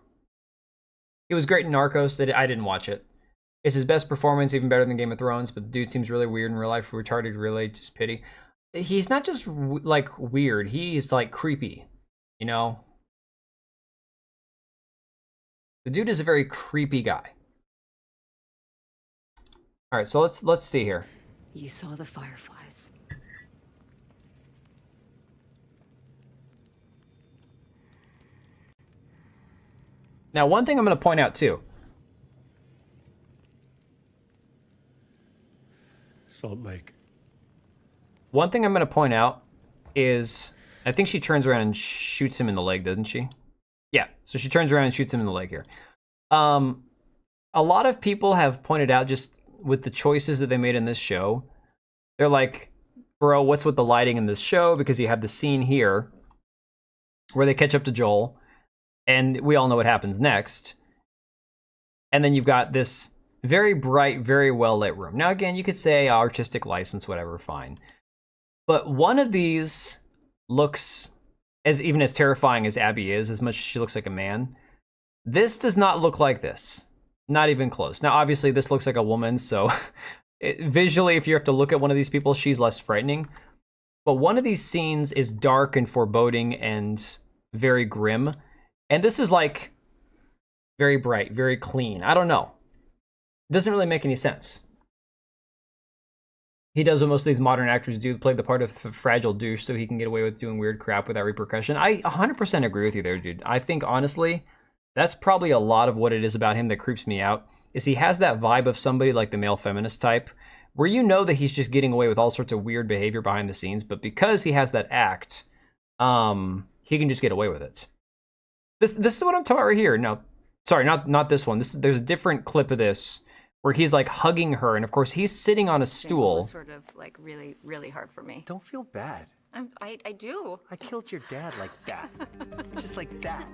It was great in Narcos. I didn't watch it. It's his best performance, even better than Game of Thrones, but the dude seems really weird in real life, retarded, really, just pity. He's not just, like, weird. He's, like, creepy, you know? The dude is a very creepy guy. All right, so let's see here. You saw the fireflies. Now, one thing I'm going to point out, too. Salt Lake. One thing I'm going to point out is, I think she turns around and shoots him in the leg, doesn't she? Yeah, so she turns around and shoots him in the leg here. A lot of people have pointed out, just with the choices that they made in this show, they're like, bro, what's with the lighting in this show? Because you have the scene here where they catch up to Joel, and we all know what happens next. And then you've got this very bright, very well-lit room. Now, again, you could say artistic license, whatever, fine. But one of these looks even as terrifying as Abby is, as much as she looks like a man. This does not look like this. Not even close. Now, obviously, this looks like a woman, so visually, if you have to look at one of these people, she's less frightening. But one of these scenes is dark and foreboding and very grim. And this is like very bright, very clean. I don't know. It doesn't really make any sense. He does what most of these modern actors do, play the part of the fragile douche so he can get away with doing weird crap without repercussion. I 100% agree with you there, dude. I think, honestly, that's probably a lot of what it is about him that creeps me out, is he has that vibe of somebody like the male feminist type, where you know that he's just getting away with all sorts of weird behavior behind the scenes, but because he has that act, he can just get away with it. This is what I'm talking about right here. No, sorry, not this one. There's a different clip of this where he's like hugging her, and of course he's sitting on a stool. It was sort of like really, really hard for me. Don't feel bad. I do. I killed your dad like that. Just like that.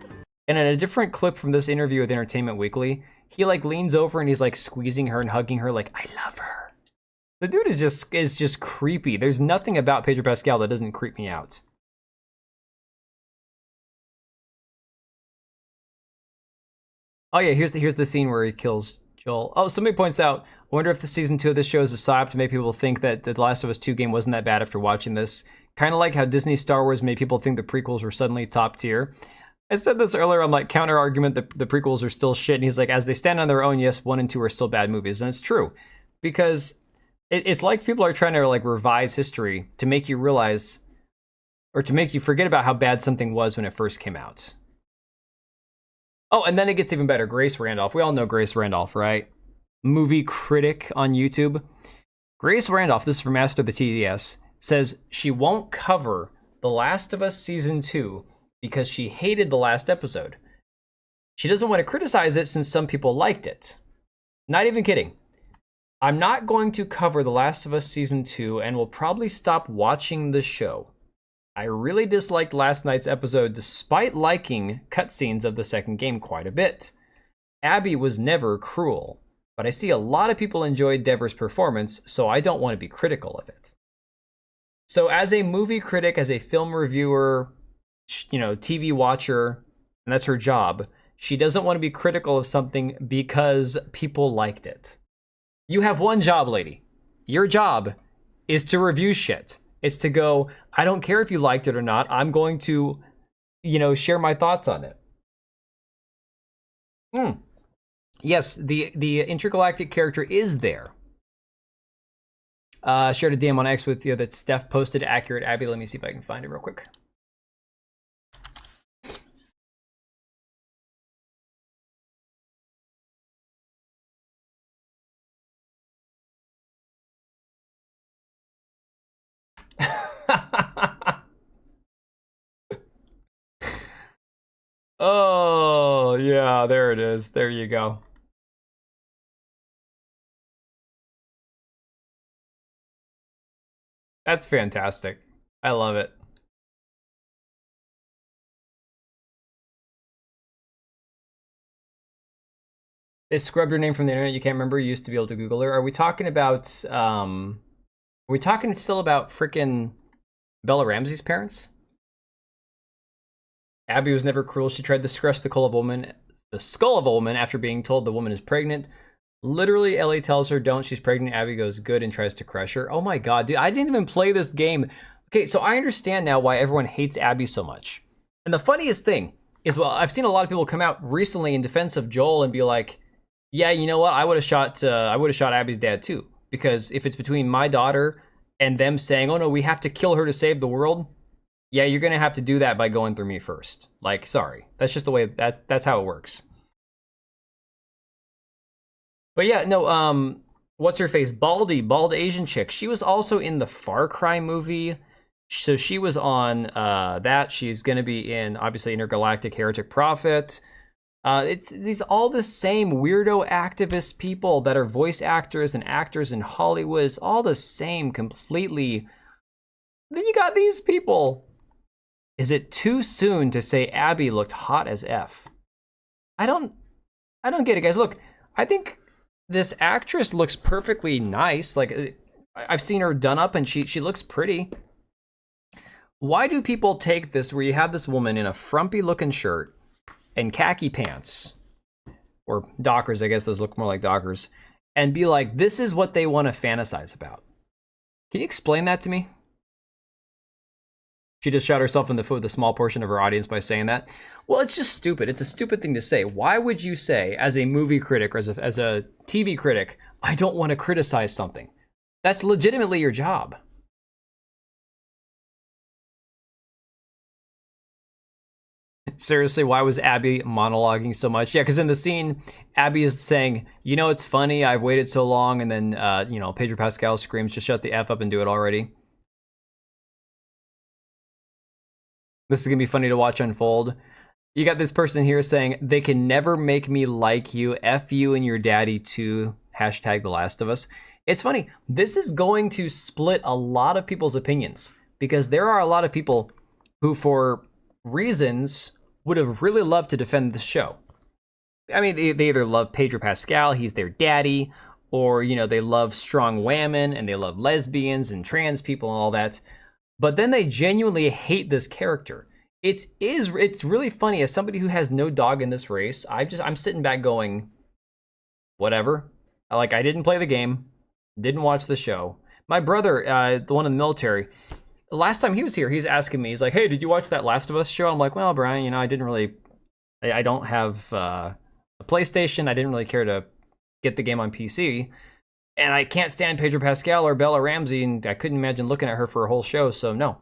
And in a different clip from this interview with Entertainment Weekly, he like leans over and he's like squeezing her and hugging her like, I love her. The dude is just creepy. There's nothing about Pedro Pascal that doesn't creep me out. Oh yeah, here's the scene where he kills Joel. Oh, somebody points out, I wonder if the season 2 of this show is a psyop to make people think that the Last of Us 2 game wasn't that bad after watching this. Kind of like how Disney Star Wars made people think the prequels were suddenly top tier. I said this earlier on, like, counter argument that the prequels are still shit, and he's like, as they stand on their own, yes, 1 and 2 are still bad movies, and it's true. Because it's like people are trying to, like, revise history to make you realize, or to make you forget about how bad something was when it first came out. Oh, and then it gets even better. Grace Randolph. We all know Grace Randolph, right? Movie critic on YouTube. Grace Randolph, this is from Master of the TDS, says she won't cover The Last of Us Season 2 because she hated the last episode. She doesn't want to criticize it since some people liked it. Not even kidding. I'm not going to cover The Last of Us Season 2 and will probably stop watching the show. I really disliked last night's episode despite liking cutscenes of the second game quite a bit. Abby was never cruel, but I see a lot of people enjoyed Deborah's performance, so I don't want to be critical of it. So as a movie critic, as a film reviewer, you know, TV watcher, and that's her job, she doesn't want to be critical of something because people liked it. You have one job, lady. Your job is to review shit. It's to go, I don't care if you liked it or not. I'm going to, you know, share my thoughts on it. Yes, the intergalactic character is there. Shared a DM on X with you that Steph posted accurate Abby. Let me see if I can find it real quick. Oh, yeah, there it is. There you go. That's fantastic. I love it. They scrubbed her name from the internet. You can't remember. You used to be able to Google her. Are we talking about, are we talking still about frickin' Bella Ramsey's parents? Abby was never cruel. She tried to crush the skull of a woman after being told the woman is pregnant. Literally, Ellie tells her, don't, she's pregnant. Abby goes, good, and tries to crush her. Oh my god, dude, I didn't even play this game. Okay, so I understand now why everyone hates Abby so much. And the funniest thing is, well, I've seen a lot of people come out recently in defense of Joel and be like, yeah, you know what, I would have shot Abby's dad too. Because if it's between my daughter and them saying, oh no, we have to kill her to save the world, yeah, you're gonna have to do that by going through me first. Like, sorry. That's just the way, that's how it works. But yeah, no, what's her face? Bald Asian chick. She was also in the Far Cry movie. So she was on that. She's gonna be in, obviously, Intergalactic Heretic Prophet. It's these all the same weirdo activist people that are voice actors and actors in Hollywood. It's all the same completely. Then you got these people. Is it too soon to say Abby looked hot as F? I don't get it, guys. Look, I think this actress looks perfectly nice. Like, I've seen her done up and she looks pretty. Why do people take this where you have this woman in a frumpy looking shirt and khaki pants, or Dockers, I guess those look more like Dockers, and be like, this is what they want to fantasize about? Can you explain that to me? She just shot herself in the foot with a small portion of her audience by saying that. Well, it's just stupid. It's a stupid thing to say. Why would you say, as a movie critic or as a TV critic, I don't want to criticize something? That's legitimately your job. Seriously, why was Abby monologuing so much? Yeah, because in the scene, Abby is saying, you know, it's funny, I've waited so long, and then, you know, Pedro Pascal screams, just shut the F up and do it already. This is going to be funny to watch unfold. You got this person here saying, they can never make me like you, F you and your daddy too, hashtag The Last of Us. It's funny, this is going to split a lot of people's opinions, because there are a lot of people who, for reasons, would have really loved to defend the show. I mean, they either love Pedro Pascal, he's their daddy, or, you know, they love strong women and they love lesbians and trans people and all that. But then they genuinely hate this character. It's really funny. As somebody who has no dog in this race, I'm sitting back going, whatever. I didn't play the game, didn't watch the show. My brother, the one in the military, last time he was here, he's asking me, he's like, hey, did you watch that Last of Us show? I'm like, well, Brian, you know, I don't have a PlayStation. I didn't really care to get the game on PC. And I can't stand Pedro Pascal or Bella Ramsey, and I couldn't imagine looking at her for a whole show, so no.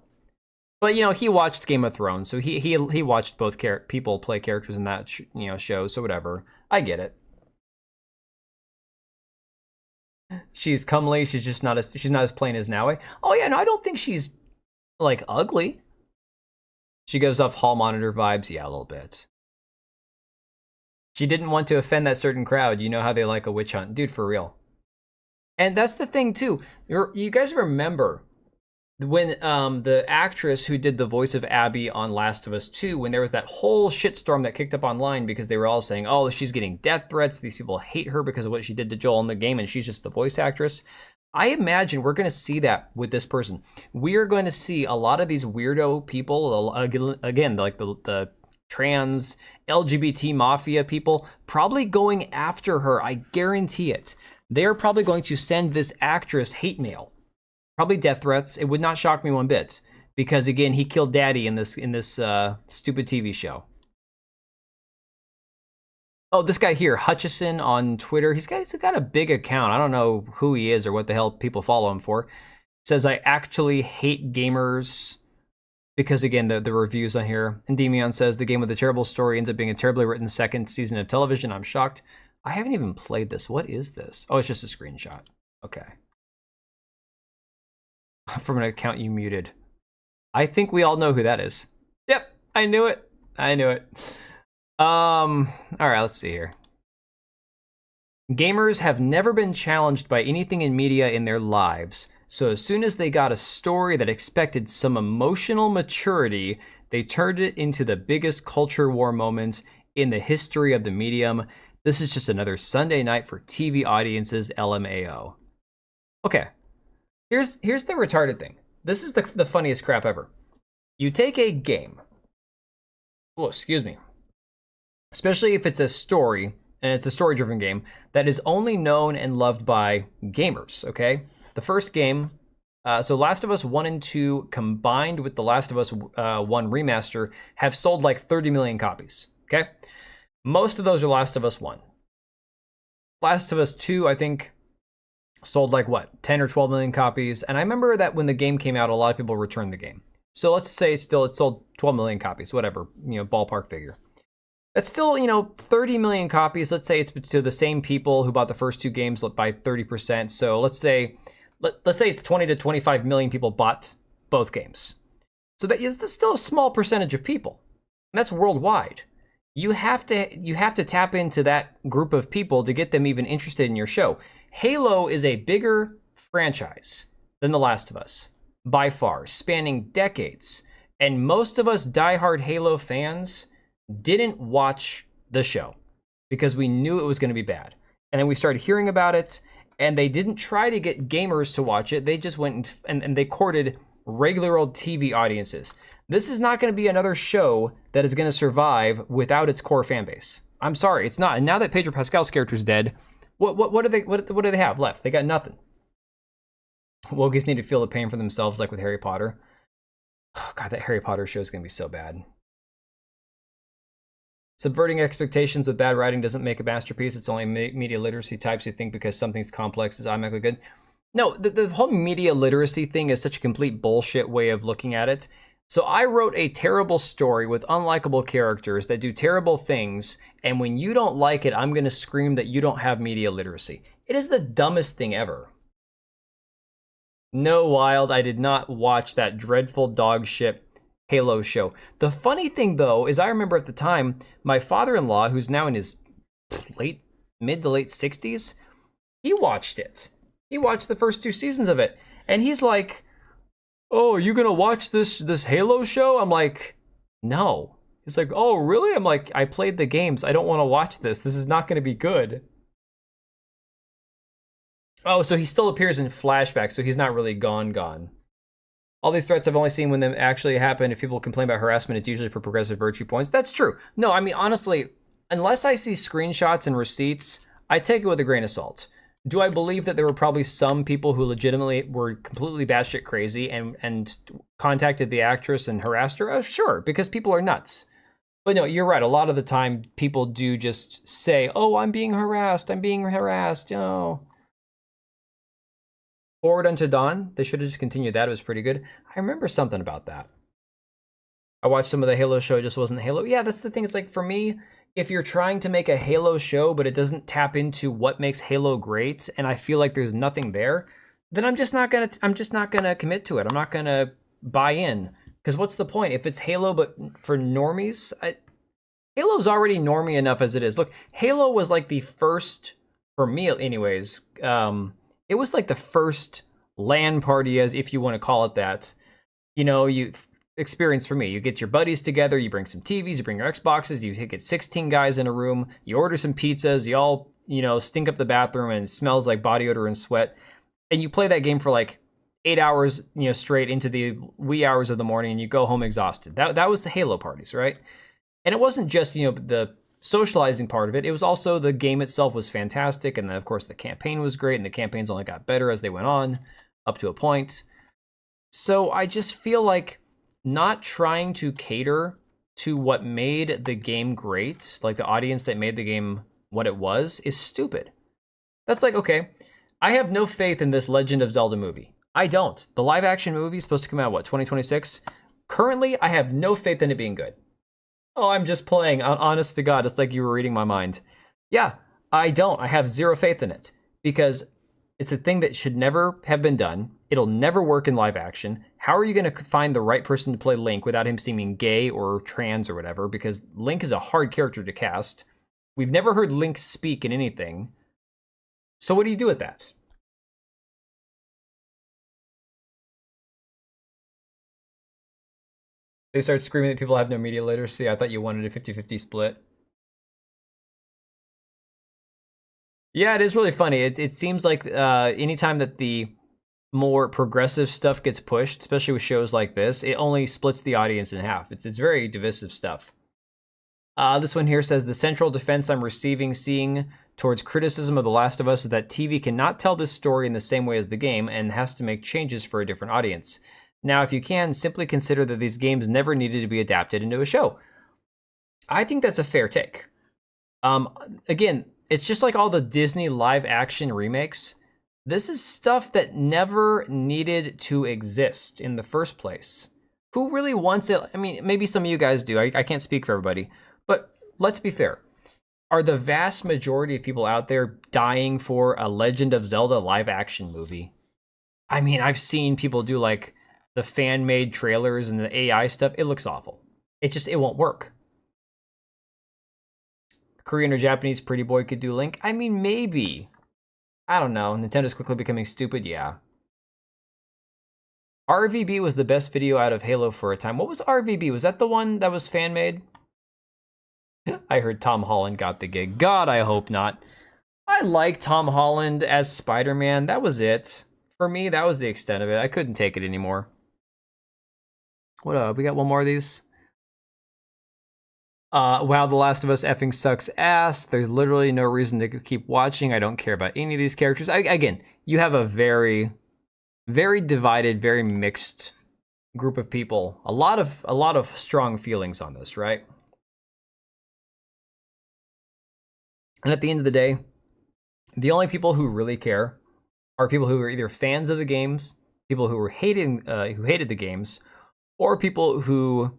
But, you know, he watched Game of Thrones, so he watched both people play characters in that show, so whatever. I get it. She's comely, she's not as plain as Naue. Oh yeah, no, I don't think she's, like, ugly. She gives off hall monitor vibes, yeah, a little bit. She didn't want to offend that certain crowd. You know how they like a witch hunt. Dude, for real. And that's the thing, too. You guys remember when the actress who did the voice of Abby on Last of Us 2, when there was that whole shitstorm that kicked up online because they were all saying, oh, she's getting death threats, these people hate her because of what she did to Joel in the game, and she's just the voice actress. I imagine we're going to see that with this person. We are going to see a lot of these weirdo people, again, like the trans, LGBT mafia people, probably going after her. I guarantee it. They are probably going to send this actress hate mail. Probably death threats. It would not shock me one bit. Because, again, he killed Daddy in this stupid TV show. Oh, this guy here, Hutchison on Twitter. He's got a big account. I don't know who he is or what the hell people follow him for. Says, I actually hate gamers. Because, again, the reviews on here. Endymion says, the game with a terrible story ends up being a terribly written second season of television. I'm shocked. I haven't even played this. What is this? Oh, it's just a screenshot. Okay. From an account you muted. I think we all know who that is. Yep, I knew it. All right, let's see here. Gamers have never been challenged by anything in media in their lives. So as soon as they got a story that expected some emotional maturity, they turned it into the biggest culture war moment in the history of the medium. This is just another Sunday night for TV audiences, LMAO. Okay, here's the retarded thing. This is the funniest crap ever. You take a game. Oh, excuse me. Especially if it's a story and it's a story-driven game that is only known and loved by gamers, okay? The first game, so Last of Us 1 and 2 combined with the Last of Us 1 remaster have sold like 30 million copies, okay? Most of those are Last of Us 1. Last of Us 2, I think, sold like what, 10 or 12 million copies. And I remember that when the game came out, a lot of people returned the game. So let's say it sold 12 million copies, whatever, ballpark figure. That's still, 30 million copies. Let's say it's to the same people who bought the first two games by 30%. So let's say it's 20 to 25 million people bought both games. So that's still a small percentage of people. And that's worldwide. You have to tap into that group of people to get them even interested in your show. Halo is a bigger franchise than The Last of Us, by far, spanning decades. And most of us diehard Halo fans didn't watch the show because we knew it was going to be bad. And then we started hearing about it, and they didn't try to get gamers to watch it. They just went and they courted regular old TV audiences. This is not going to be another show that is going to survive without its core fan base. I'm sorry, it's not. And now that Pedro Pascal's character's dead, what do they have left? They got nothing. Wogies need to feel the pain for themselves, like with Harry Potter. Oh god, that Harry Potter show is going to be so bad. Subverting expectations with bad writing doesn't make a masterpiece. It's only media literacy types who think because something's complex is automatically good. No, the whole media literacy thing is such a complete bullshit way of looking at it. So I wrote a terrible story with unlikable characters that do terrible things, and when you don't like it, I'm going to scream that you don't have media literacy. It is the dumbest thing ever. No, Wild, I did not watch that dreadful dog shit Halo show. The funny thing, though, is I remember at the time, my father-in-law, who's now in his mid to late 60s, he watched it. He watched the first 2 seasons of it, and he's like, "Oh, you gonna watch this Halo show?" I'm like, "No." He's like, "Oh, really?" I'm like, "I played the games. I don't want to watch this. This is not going to be good." Oh, so he still appears in flashbacks, so he's not really gone. All these threats I've only seen when them actually happen. If people complain about harassment, it's usually for progressive virtue points. That's true. No, I mean, honestly, unless I see screenshots and receipts, I take it with a grain of salt. Do I believe that there were probably some people who legitimately were completely batshit crazy and contacted the actress and harassed her? Oh, sure, because people are nuts. But no, you're right. A lot of the time, people do just say, "Oh, I'm being harassed. Oh." Forward Unto Dawn, they should have just continued that. It was pretty good. I remember something about that. I watched some of the Halo show. It just wasn't Halo. Yeah, that's the thing. It's like, for me, if you're trying to make a Halo show, but it doesn't tap into what makes Halo great, and I feel like there's nothing there, then I'm just not gonna commit to it. I'm not gonna buy in, because what's the point? If it's Halo, but for normies, Halo's already normie enough as it is. Look, Halo was like the first, for me anyways, it was like the first LAN party, as if you want to call it that. You experience for me. You get your buddies together, you bring some TVs, you bring your Xboxes, you get 16 guys in a room, you order some pizzas, you all, stink up the bathroom and it smells like body odor and sweat. And you play that game for like 8 hours, straight into the wee hours of the morning, and you go home exhausted. That was the Halo parties, right? And it wasn't just, the socializing part of it. It was also the game itself was fantastic. And then, of course, the campaign was great. And the campaigns only got better as they went on up to a point. So I just feel like not trying to cater to what made the game great, like the audience that made the game what it was, is stupid. That's like, okay, I have no faith in this Legend of Zelda movie. I don't. The live action movie is supposed to come out, 2026? Currently, I have no faith in it being good. Oh, I'm just playing. Honest to God, it's like you were reading my mind. Yeah, I don't. I have zero faith in it because it's a thing that should never have been done. It'll never work in live action. How are you going to find the right person to play Link without him seeming gay or trans or whatever? Because Link is a hard character to cast. We've never heard Link speak in anything. So what do you do with that? They start screaming that people have no media literacy. I thought you wanted a 50-50 split. Yeah, it is really funny. It seems like anytime that the more progressive stuff gets pushed, especially with shows like this, it only splits the audience in half. It's very divisive stuff. This one here says, the central defense I'm seeing towards criticism of The Last of Us is that TV cannot tell this story in the same way as the game and has to make changes for a different audience. Now, if you can, simply consider that these games never needed to be adapted into a show. I think that's a fair take. Again, it's just like all the Disney live action remakes. This is stuff that never needed to exist in the first place. Who really wants it? I mean, maybe some of you guys do. I can't speak for everybody. But let's be fair. Are the vast majority of people out there dying for a Legend of Zelda live action movie? I mean, I've seen people do like the fan-made trailers and the AI stuff. It looks awful. It won't work. Korean or Japanese pretty boy could do Link? I mean, maybe. I don't know. Nintendo's quickly becoming stupid? Yeah. RVB was the best video out of Halo for a time. What was RVB? Was that the one that was fan-made? I heard Tom Holland got the gig. God, I hope not. I like Tom Holland as Spider-Man. That was it. For me, that was the extent of it. I couldn't take it anymore. What we got one more of these? Wow, The Last of Us effing sucks ass. There's literally no reason to keep watching. I don't care about any of these characters. Again, you have a very, very divided, very mixed group of people. A lot of strong feelings on this, right? And at the end of the day, the only people who really care are people who are either fans of the games, people who hated the games, or people who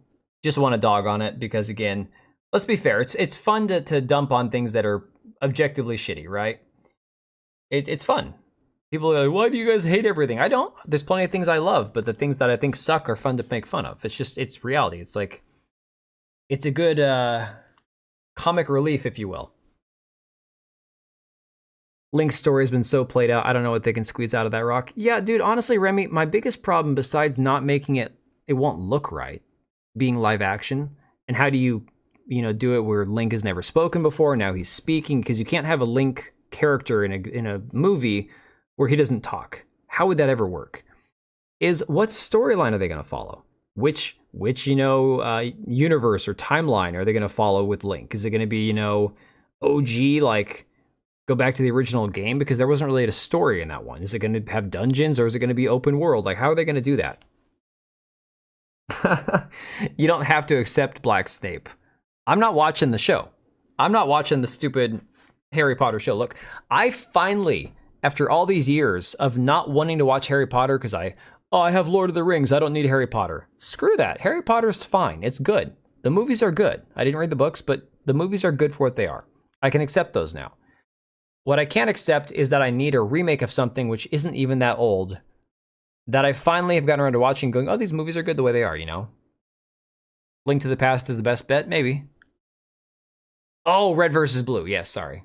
just want to dog on it because, again, let's be fair, it's fun to dump on things that are objectively shitty, right? It's fun. People are like, why do you guys hate everything? I don't. There's plenty of things I love, but the things that I think suck are fun to make fun of. It's reality. It's like, it's a good comic relief, if you will. Link's story has been so played out, I don't know what they can squeeze out of that rock. Yeah, dude, honestly, Remy, my biggest problem, besides not making it won't look right, being live action, and how do you do it where Link has never spoken before, now he's speaking, because you can't have a Link character in a movie where he doesn't talk. How would that ever work? Is what storyline are they going to follow? Which universe or timeline are they going to follow with Link? Is it going to be, OG, like, go back to the original game? Because there wasn't really a story in that one. Is it going to have dungeons, or is it going to be open world? Like, how are they going to do that? You don't have to accept Black Snape. I'm not watching the show. I'm not watching the stupid Harry Potter show. Look, I finally, after all these years of not wanting to watch Harry Potter because I have Lord of the Rings, I don't need Harry Potter. Screw that. Harry Potter's fine. It's good. The movies are good. I didn't read the books, but the movies are good for what they are. I can accept those now. What I can't accept is that I need a remake of something which isn't even that old, that I finally have gotten around to watching, going, oh, these movies are good the way they are, Link to the Past is the best bet, maybe. Oh, Red versus Blue. Yes, sorry.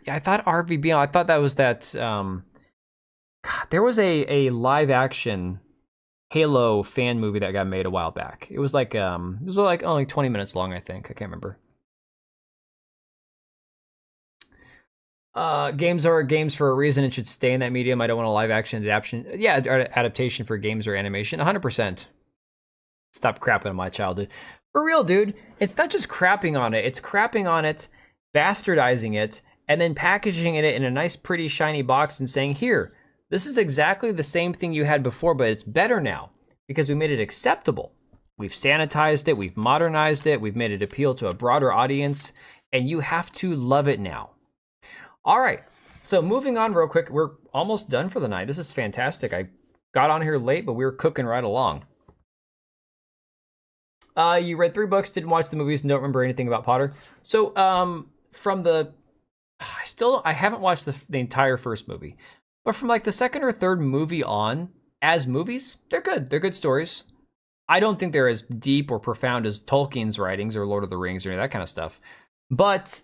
I thought RVB, I thought that was that, there was a live action Halo fan movie that got made a while back. It was like only 20 minutes long, I think. I can't remember. Games are games for a reason and should stay in that medium. I don't want a live action adaptation for games or animation. 100%. Stop crapping on my childhood. For real, dude. It's not just crapping on it. It's crapping on it, bastardizing it, and then packaging it in a nice, pretty, shiny box and saying, here, this is exactly the same thing you had before, but it's better now because we made it acceptable. We've sanitized it. We've modernized it. We've made it appeal to a broader audience, and you have to love it now. All right, so moving on real quick. We're almost done for the night. This is fantastic. I got on here late, but we were cooking right along. You read 3 books, didn't watch the movies, and don't remember anything about Potter. So I haven't watched the entire first movie, but from like the second or third movie on, as movies, they're good. They're good stories. I don't think they're as deep or profound as Tolkien's writings or Lord of the Rings or any of that kind of stuff, but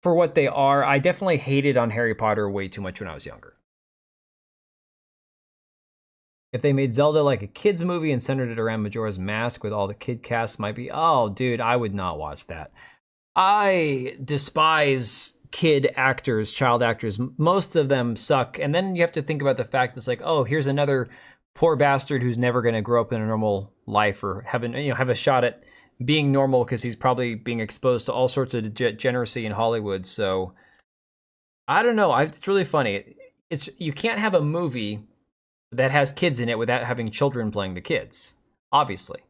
for what they are, I definitely hated on Harry Potter way too much when I was younger. If they made Zelda like a kid's movie and centered it around Majora's Mask with all the kid casts, might be, oh, dude, I would not watch that. I despise kid actors, child actors. Most of them suck. And then you have to think about the fact that it's like, oh, here's another poor bastard who's never going to grow up in a normal life or have a shot at being normal because he's probably being exposed to all sorts of degeneracy in Hollywood. So I don't know. It's really funny. It's you can't have a movie that has kids in it without having children playing the kids, obviously.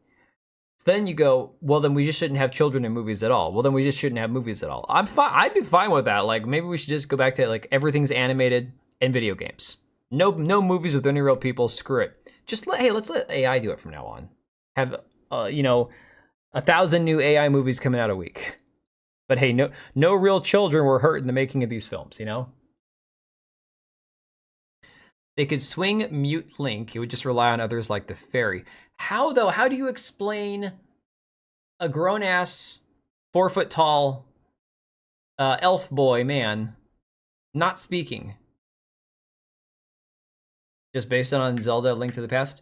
So then you go, well, then we just shouldn't have children in movies at all. Well, then we just shouldn't have movies at all. I'm fine. I'd be fine with that. Like maybe we should just go back to like everything's animated and video games. No movies with any real people. Screw it. Just let's let AI do it from now on. Have 1,000 new AI movies coming out a week. But hey, no real children were hurt in the making of these films. They could swing mute Link. It would just rely on others like the fairy. How, though? How do you explain a grown-ass, 4-foot-tall elf boy man not speaking? Just based on Zelda Link to the Past?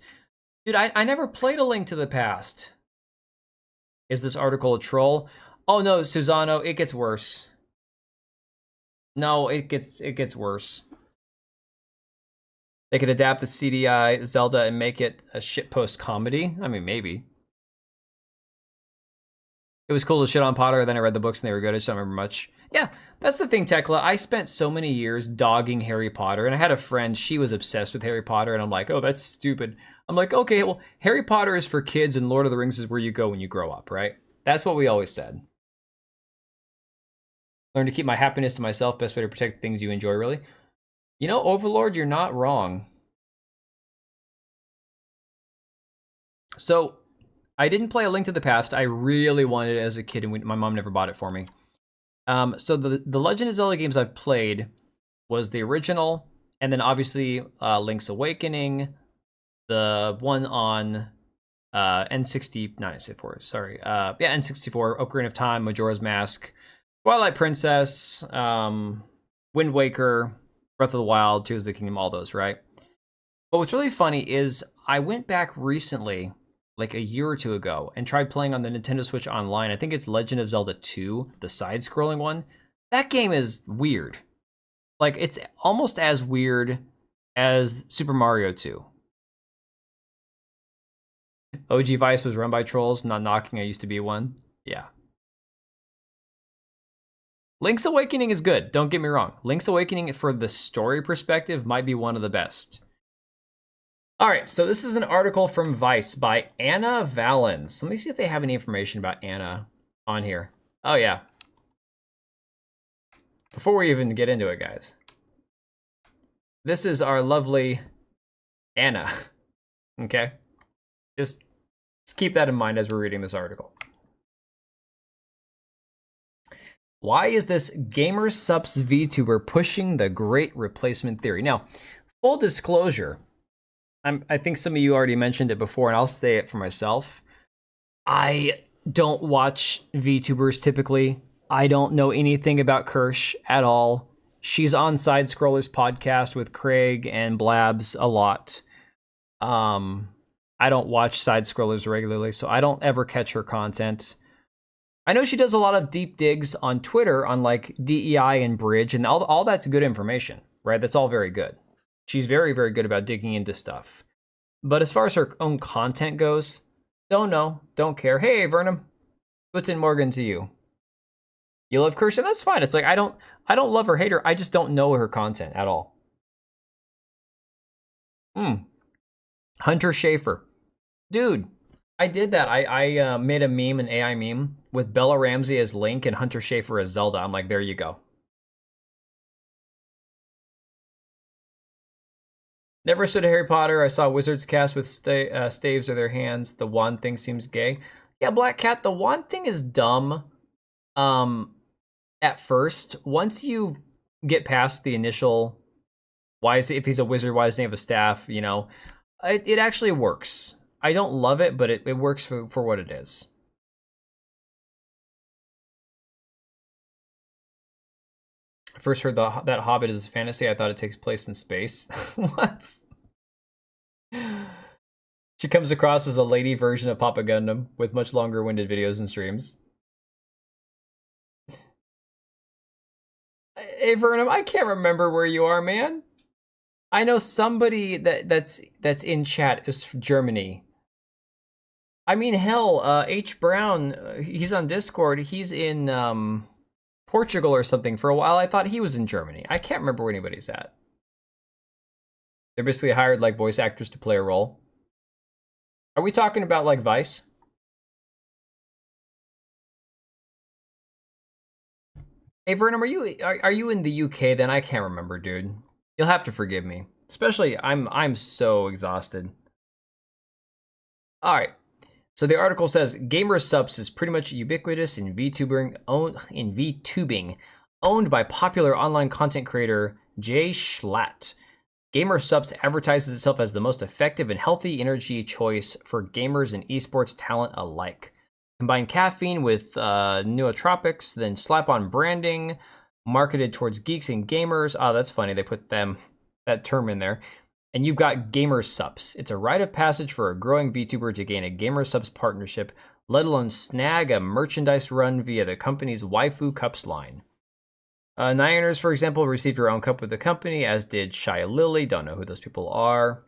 Dude, I never played A Link to the Past. Is this article a troll? Oh no, Susano, it gets worse. No, it gets worse. They could adapt the CDI Zelda and make it a shitpost comedy. I mean, maybe. It was cool to shit on Potter, then I read the books and they were good. I just don't remember much. Yeah, that's the thing, Tekla. I spent so many years dogging Harry Potter, and I had a friend, she was obsessed with Harry Potter, and I'm like, oh, that's stupid. I'm like, okay, well, Harry Potter is for kids, and Lord of the Rings is where you go when you grow up, right? That's what we always said. Learn to keep my happiness to myself. Best way to protect things you enjoy, really. Overlord, you're not wrong. So, I didn't play A Link to the Past. I really wanted it as a kid, and my mom never bought it for me. So the Legend of Zelda games I've played was the original, and then obviously Link's Awakening, the one on N64, Ocarina of Time, Majora's Mask, Twilight Princess, Wind Waker, Breath of the Wild, Tears of the Kingdom, all those, right? But what's really funny is I went back recently, like a year or two ago, and tried playing on the Nintendo Switch Online. I think it's Legend of Zelda 2, the side-scrolling one. That game is weird. Like, it's almost as weird as Super Mario 2. OG Vice was run by trolls, not knocking, I used to be one. Yeah. Link's Awakening is good, don't get me wrong. Link's Awakening, for the story perspective, might be one of the best. All right, so this is an article from Vice by Anna Valens. Let me see if they have any information about Anna on here. Oh, yeah. Before we even get into it, guys. This is our lovely Anna, okay? Just keep that in mind as we're reading this article. Why is this gamer subs VTuber pushing the great replacement theory? Now, full disclosure, I think some of you already mentioned it before, and I'll say it for myself. I don't watch VTubers typically. I don't know anything about Kirsche at all. She's on Side Scrollers podcast with Craig and Blabs a lot. I don't watch Side Scrollers regularly, so I don't ever catch her content. I know she does a lot of deep digs on Twitter on like DEI and Bridge, and all that's good information, right? That's all very good. She's very, very good about digging into stuff. But as far as her own content goes, don't know, don't care. Hey, Vernum, Guten Morgen to you. You love Kirsche? That's fine. It's like I don't love or hate her. I just don't know her content at all. Hunter Schafer. Dude, I did that. I made a meme, an AI meme, with Bella Ramsey as Link and Hunter Schafer as Zelda. I'm like, there you go. Never stood a Harry Potter. I saw Wizards cast with staves or their hands. The wand thing seems gay. Yeah, Black Cat, the wand thing is dumb. At first, once you get past the initial, if he's a wizard, why doesn't he have a staff? It actually works. I don't love it, but it works for what it is. I first heard that Hobbit is a fantasy. I thought it takes place in space. What? She comes across as a lady version of Papa Gundam with much longer winded videos and streams. Hey Vernum, I can't remember where you are, man. I know somebody that's in chat is from Germany. I mean, hell, H Brown, he's on Discord. He's in Portugal or something. For a while, I thought he was in Germany. I can't remember where anybody's at. They're basically hired like voice actors to play a role. Are we talking about like Vice? Hey Vernum, are you in the UK then? I can't remember, dude. You'll have to forgive me. Especially I'm so exhausted. All right. So the article says gamer subs is pretty much ubiquitous in VTubing, owned by popular online content creator Jay Schlatt. Gamer subs advertises itself as the most effective and healthy energy choice for gamers and esports talent alike. Combine caffeine with nootropics, then slap on branding marketed towards geeks and gamers. Oh, that's funny. They put that term in there. And you've got gamer subs. It's a rite of passage for a growing VTuber to gain a gamer subs partnership, let alone snag a merchandise run via the company's Waifu Cups line. Niners, for example, received her own cup with the company, as did Shia Lily. Don't know who those people are.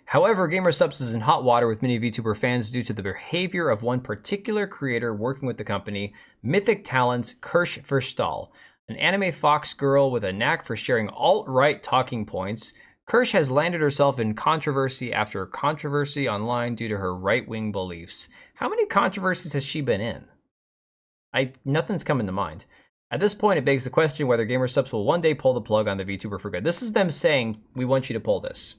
However, gamer subs is in hot water with many VTuber fans due to the behavior of one particular creator working with the company, Mythic Talent's Kirsche, an anime fox girl with a knack for sharing alt-right talking points. Kirsche has landed herself in controversy after controversy online due to her right-wing beliefs. How many controversies has she been in? Nothing's coming to mind. At this point, it begs the question whether gamer subs will one day pull the plug on the VTuber for good. This is them saying, we want you to pull this.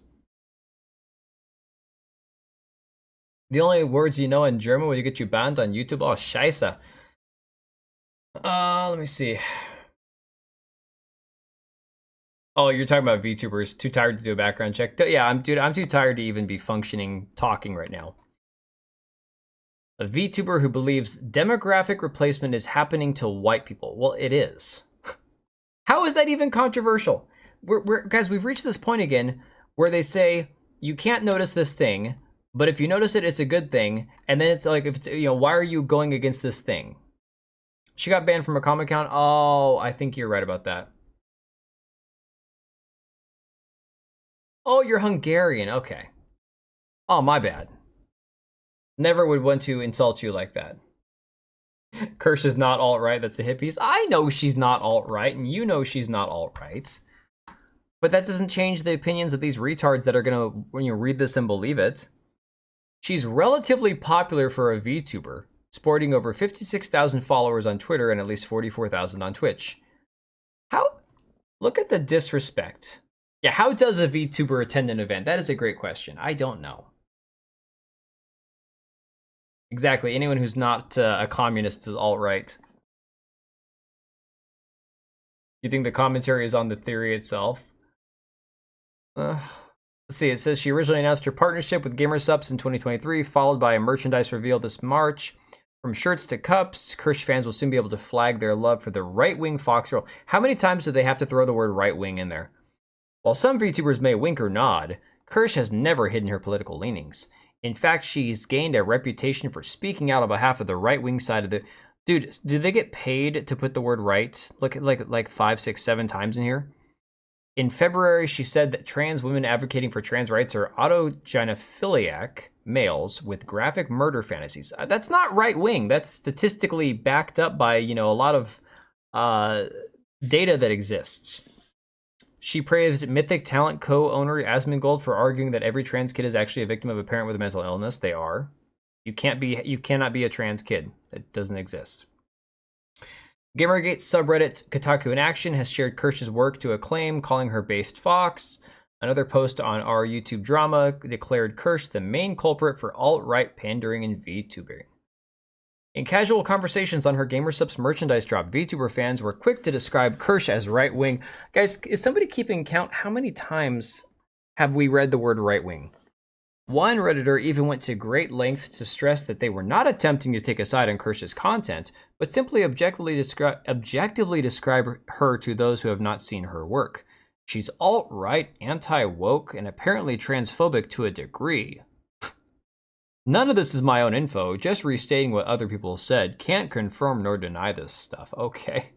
The only words you know in German will get you banned on YouTube? Oh, scheisse. Let me see. Oh, you're talking about VTubers. Too tired to do a background check. Yeah, I'm too tired to even be functioning talking right now. A VTuber who believes demographic replacement is happening to white people. Well, it is. How is that even controversial? Guys, we've reached this point again where they say you can't notice this thing, but if you notice it, it's a good thing. And then it's like, if it's, why are you going against this thing? She got banned from a comic account. Oh, I think you're right about that. Oh, you're Hungarian. Okay. Oh, my bad. Never would want to insult you like that. Kirsche is not alt-right. That's the hippies. I know she's not alt-right, and you know she's not alt-right. But that doesn't change the opinions of these retards that are going to, when you read this and believe it. She's relatively popular for a VTuber, sporting over 56,000 followers on Twitter and at least 44,000 on Twitch. How? Look at the disrespect. Yeah, how does a VTuber attend an event? That is a great question. I don't know. Exactly. Anyone who's not a communist is alt-right. You think the commentary is on the theory itself? Let's see. It says she originally announced her partnership with GamerSups in 2023, followed by a merchandise reveal this March. From shirts to cups, Kirsche fans will soon be able to flag their love for the right-wing fox girl. How many times do they have to throw the word right-wing in there? While some VTubers may wink or nod, Kirsche has never hidden her political leanings. In fact, she's gained a reputation for speaking out on behalf of the right-wing side of the... Dude, do they get paid to put the word right? Look at like 5, 6, 7 times in here. In February, she said that trans women advocating for trans rights are autogynephiliac males with graphic murder fantasies. That's not right-wing. That's statistically backed up by, a lot of data that exists. She praised Mythic Talent co-owner Asmongold for arguing that every trans kid is actually a victim of a parent with a mental illness. They are. You cannot be a trans kid. It doesn't exist. Gamergate subreddit Kotaku in Action has shared Kirsche's work to acclaim, calling her based fox. Another post on our YouTube drama declared Kirsche the main culprit for alt-right pandering in VTubing. In casual conversations on her GamerSups merchandise drop, VTuber fans were quick to describe Kirsche as right-wing. Guys, is somebody keeping count? How many times have we read the word right-wing? One Redditor even went to great lengths to stress that they were not attempting to take a side on Kirsche's content, but simply objectively describe her to those who have not seen her work. She's alt-right, anti-woke, and apparently transphobic to a degree. None of this is my own info, just restating what other people said. Can't confirm nor deny this stuff. Okay.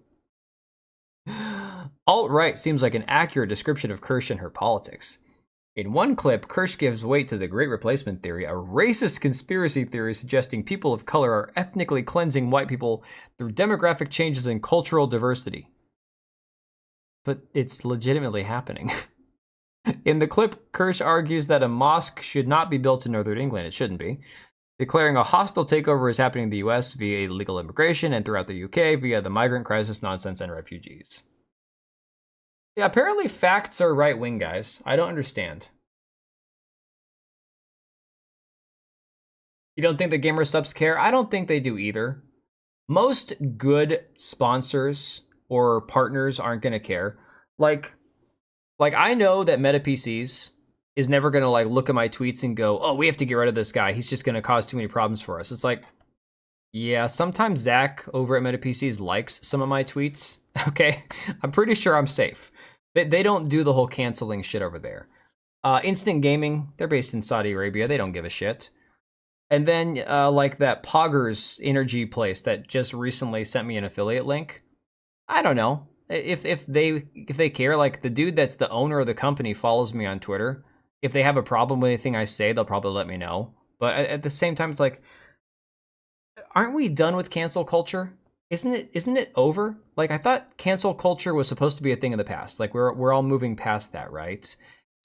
Alt-right seems like an accurate description of Kirsche and her politics. In one clip, Kirsche gives weight to the Great Replacement theory, a racist conspiracy theory suggesting people of color are ethnically cleansing white people through demographic changes and cultural diversity. But it's legitimately happening. In the clip, Kirsche argues that a mosque should not be built in northern England. It shouldn't be. Declaring a hostile takeover is happening in the US via illegal immigration and throughout the UK via the migrant crisis nonsense and refugees. Yeah, apparently facts are right-wing, guys. I don't understand. You don't think the gamer subs care? I don't think they do either. Most good sponsors or partners aren't going to care. Like I know that Meta PCs is never going to like look at my tweets and go, oh, we have to get rid of this guy. He's just going to cause too many problems for us. It's like, yeah, sometimes Zach over at Meta PCs likes some of my tweets. Okay, I'm pretty sure I'm safe. They don't do the whole canceling shit over there. Instant Gaming, they're based in Saudi Arabia. They don't give a shit. And then like that Poggers Energy place that just recently sent me an affiliate link. I don't know if they care. Like the dude that's the owner of the company follows me on Twitter. If they have a problem with anything I say, they'll probably let me know. But at the same time, it's like, aren't we done with cancel culture? Isn't it over? Like I thought cancel culture was supposed to be a thing of the past. Like we're all moving past that, right?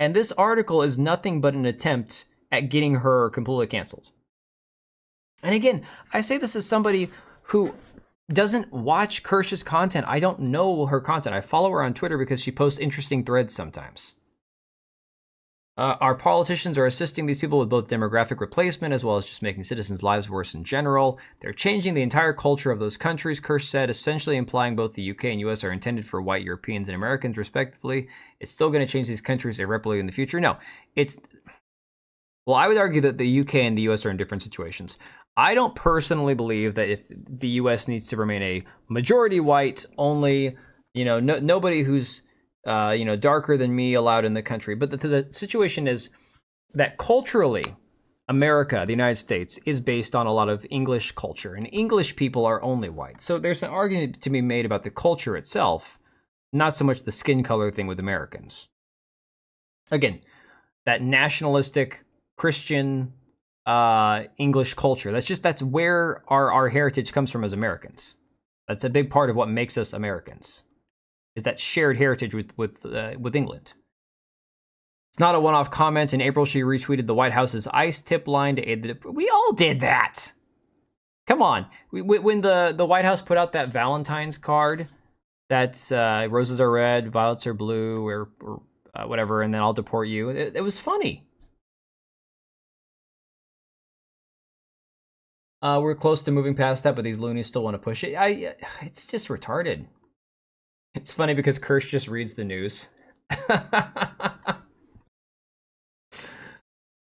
And this article is nothing but an attempt at getting her completely canceled. And again, I say this as somebody who doesn't watch Kirsche's content. I don't know her content. I follow her on Twitter because she posts interesting threads sometimes. Our politicians are assisting these people with both demographic replacement as well as just making citizens' lives worse in general. They're changing the entire culture of those countries, Kirsche said, essentially implying both the UK and US are intended for white Europeans and Americans, respectively. It's still going to change these countries irreparably in the future. No, well, I would argue that the UK and the US are in different situations. I don't personally believe that if the US needs to remain a majority white, only, nobody who's darker than me allowed in the country. But the situation is that culturally, America, the United States, is based on a lot of English culture, and English people are only white. So there's an argument to be made about the culture itself, not so much the skin color thing with Americans. Again, that nationalistic Christian English culture, that's where our heritage comes from as Americans. That's a big part of what makes us Americans. Is that shared heritage with England. It's not a one-off comment. In April, she retweeted the White House's ICE tip line to aid the... We all did that! Come on. When the White House put out that Valentine's card, that's roses are red, violets are blue, or whatever, and then I'll deport you. It was funny. We're close to moving past that, but these loonies still want to push it. It's just retarded. It's funny because Kirsche just reads the news.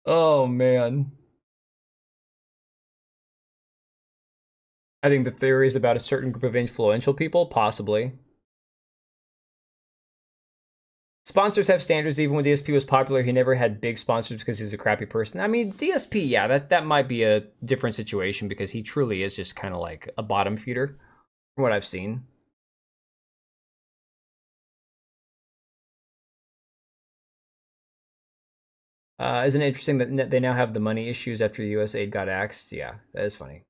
Oh, man. I think the theory is about a certain group of influential people, possibly. Sponsors have standards. Even when DSP was popular, he never had big sponsors because he's a crappy person. I mean, DSP, yeah, that might be a different situation because he truly is just kind of like a bottom feeder from what I've seen. Isn't it interesting that they now have the money issues after US aid got axed? Yeah, that is funny.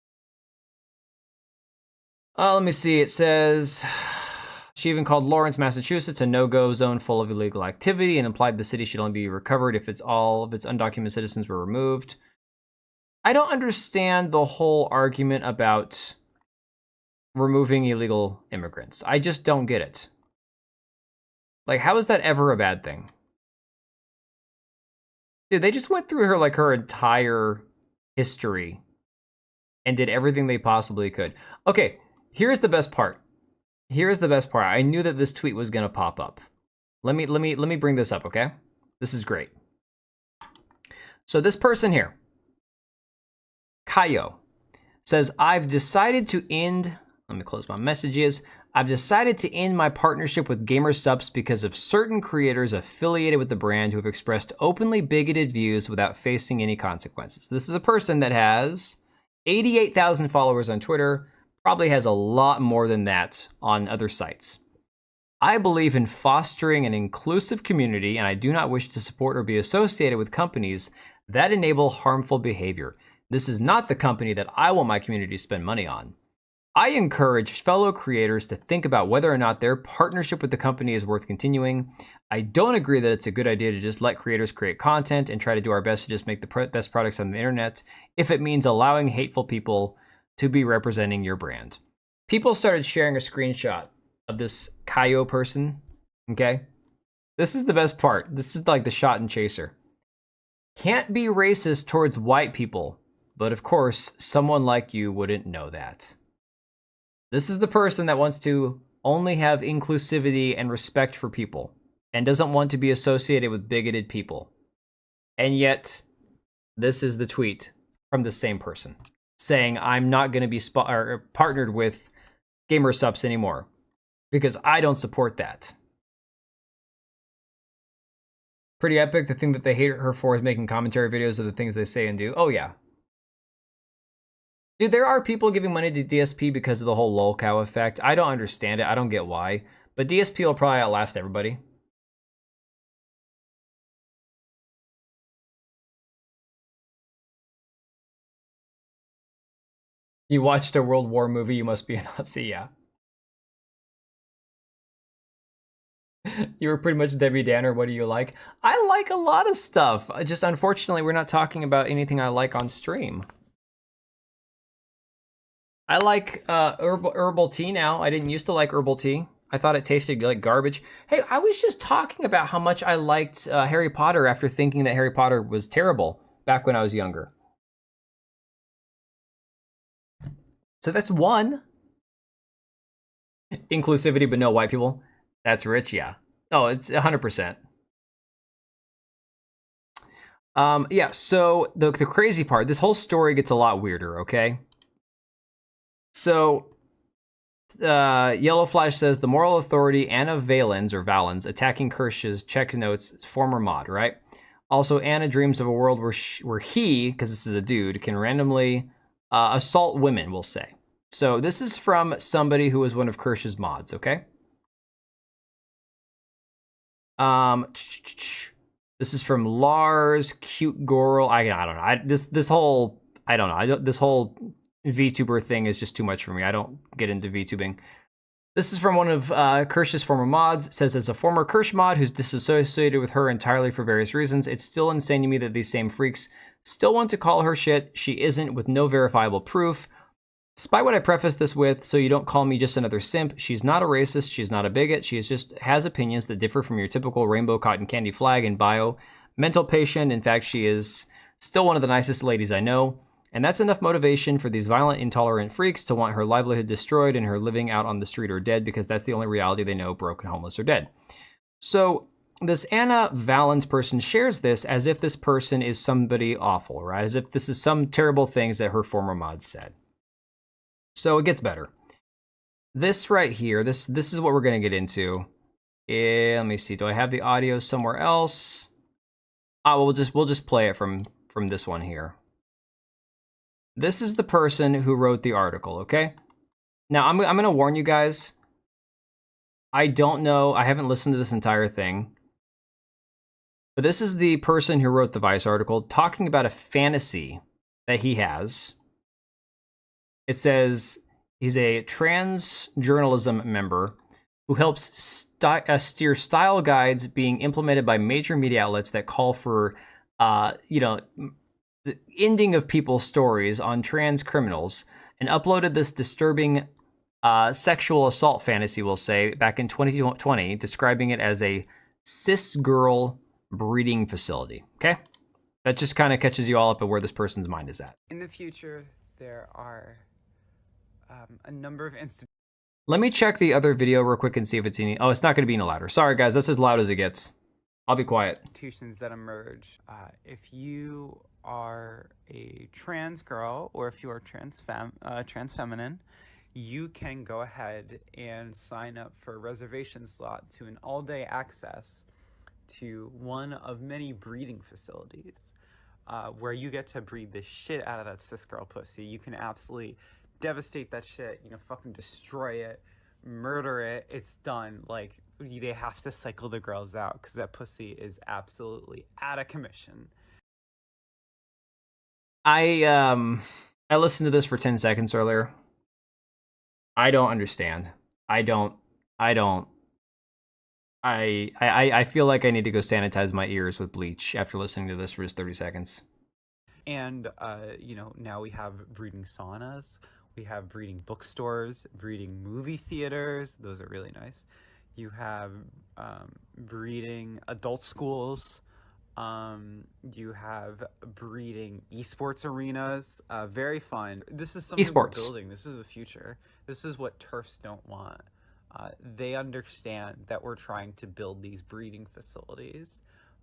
Let me see. It says she even called Lawrence, Massachusetts, a no-go zone full of illegal activity and implied the city should only be recovered if all of its undocumented citizens were removed. I don't understand the whole argument about removing illegal immigrants. I just don't get it. Like, how is that ever a bad thing? Dude, they just went through her entire history and did everything they possibly could. Okay, here's the best part. Here's the best part. I knew that this tweet was gonna pop up. Let me bring this up, okay? This is great. So this person here, Kayo, says, I've decided to end, let me close my messages. I've decided to end my partnership with Gamer Subs because of certain creators affiliated with the brand who have expressed openly bigoted views without facing any consequences. This is a person that has 88,000 followers on Twitter, probably has a lot more than that on other sites. I believe in fostering an inclusive community, and I do not wish to support or be associated with companies that enable harmful behavior. This is not the company that I want my community to spend money on. I encourage fellow creators to think about whether or not their partnership with the company is worth continuing. I don't agree that it's a good idea to just let creators create content and try to do our best to just make the best products on the internet if it means allowing hateful people to be representing your brand. People started sharing a screenshot of this Kaio person, okay? This is the best part. This is like the shot and chaser. Can't be racist towards white people, but of course, someone like you wouldn't know that. This is the person that wants to only have inclusivity and respect for people and doesn't want to be associated with bigoted people. And yet, this is the tweet from the same person saying, I'm not going to be partnered with GamerSupps anymore because I don't support that. Pretty epic. The thing that they hate her for is making commentary videos of the things they say and do. Oh, yeah. Dude, there are people giving money to DSP because of the whole lol cow effect. I don't understand it. I don't get why. But DSP will probably outlast everybody. You watched a World War movie, you must be a Nazi, yeah. You were pretty much Debbie Danner. What do you like? I like a lot of stuff. Just unfortunately, we're not talking about anything I like on stream. I like herbal tea now. I didn't used to like herbal tea. I thought it tasted like garbage. Hey, I was just talking about how much I liked Harry Potter after thinking that Harry Potter was terrible back when I was younger. So that's one. Inclusivity, but no white people. That's rich, yeah. Oh, it's 100%. Yeah, so the crazy part, this whole story gets a lot weirder, okay? So, Yellow Flash says, the moral authority, Anna Valens, or Valens, attacking Kirsch's check notes former mod, right? Also, Anna dreams of a world where he, because this is a dude, can randomly assault women, we'll say. So this is from somebody who was one of Kirsch's mods, okay? This is from Lars, cute girl. I don't know. This whole VTuber thing is just too much for me. I don't get into VTubing. This is from one of Kirsch's former mods. It says, as a former Kirsch mod who's disassociated with her entirely for various reasons, it's still insane to me that these same freaks still want to call her shit she isn't with no verifiable proof. Despite what I prefaced this with, so you don't call me just another simp, she's not a racist, she's not a bigot, she just has opinions that differ from your typical rainbow cotton candy flag and bio. Mental patient, in fact, she is still one of the nicest ladies I know. And that's enough motivation for these violent, intolerant freaks to want her livelihood destroyed and her living out on the street or dead, because that's the only reality they know, broken, homeless, or dead. So this Anna Valens person shares this as if this person is somebody awful, right? As if this is some terrible things that her former mod said. So it gets better. This right here, this is what we're gonna get into. Let me see, do I have the audio somewhere else? We'll just play it from this one here. This is the person who wrote the article, okay? Now, I'm going to warn you guys. I don't know. I haven't listened to this entire thing. But this is the person who wrote the Vice article talking about a fantasy that he has. It says he's a trans journalism member who helps steer style guides being implemented by major media outlets that call for, the ending of people's stories on trans criminals, and uploaded this disturbing sexual assault fantasy, we'll say, back in 2020, describing it as a cis girl breeding facility. Okay? That just kind of catches you all up at where this person's mind is at. In the future, there are a number of institutions. Let me check the other video real quick and see if it's any. Oh, it's not going to be any louder. Sorry, guys. That's as loud as it gets. I'll be quiet. Institutions that emerge. If you are a trans girl, or if you are trans feminine, you can go ahead and sign up for a reservation slot to an all-day access to one of many breeding facilities, where you get to breed the shit out of that cis girl pussy. You can absolutely devastate that shit, fucking destroy it, murder it. It's done. Like, they have to cycle the girls out because that pussy is absolutely out of commission. I listened to this for 10 seconds earlier. I don't understand. I feel like I need to go sanitize my ears with bleach after listening to this for just 30 seconds. And now we have breeding saunas, we have breeding bookstores, breeding movie theaters. Those are really nice. You have breeding adult schools. You have breeding esports arenas. Very fun. This is something we're building. This is the future. This is what TERFs don't want. They understand that we're trying to build these breeding facilities.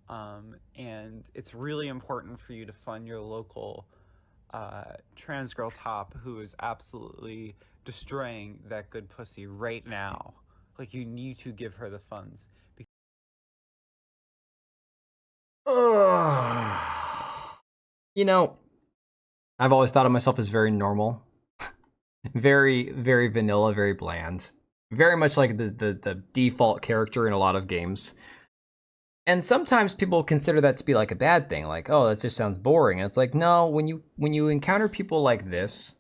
And it's really important for you to fund your local trans girl top who is absolutely destroying that good pussy right now. Like, you need to give her the funds. You know, I've always thought of myself as very normal. Very, very vanilla, very bland. Very much like the default character in a lot of games. And sometimes people consider that to be like a bad thing, like, oh, that just sounds boring. And it's like, no, when you encounter people like this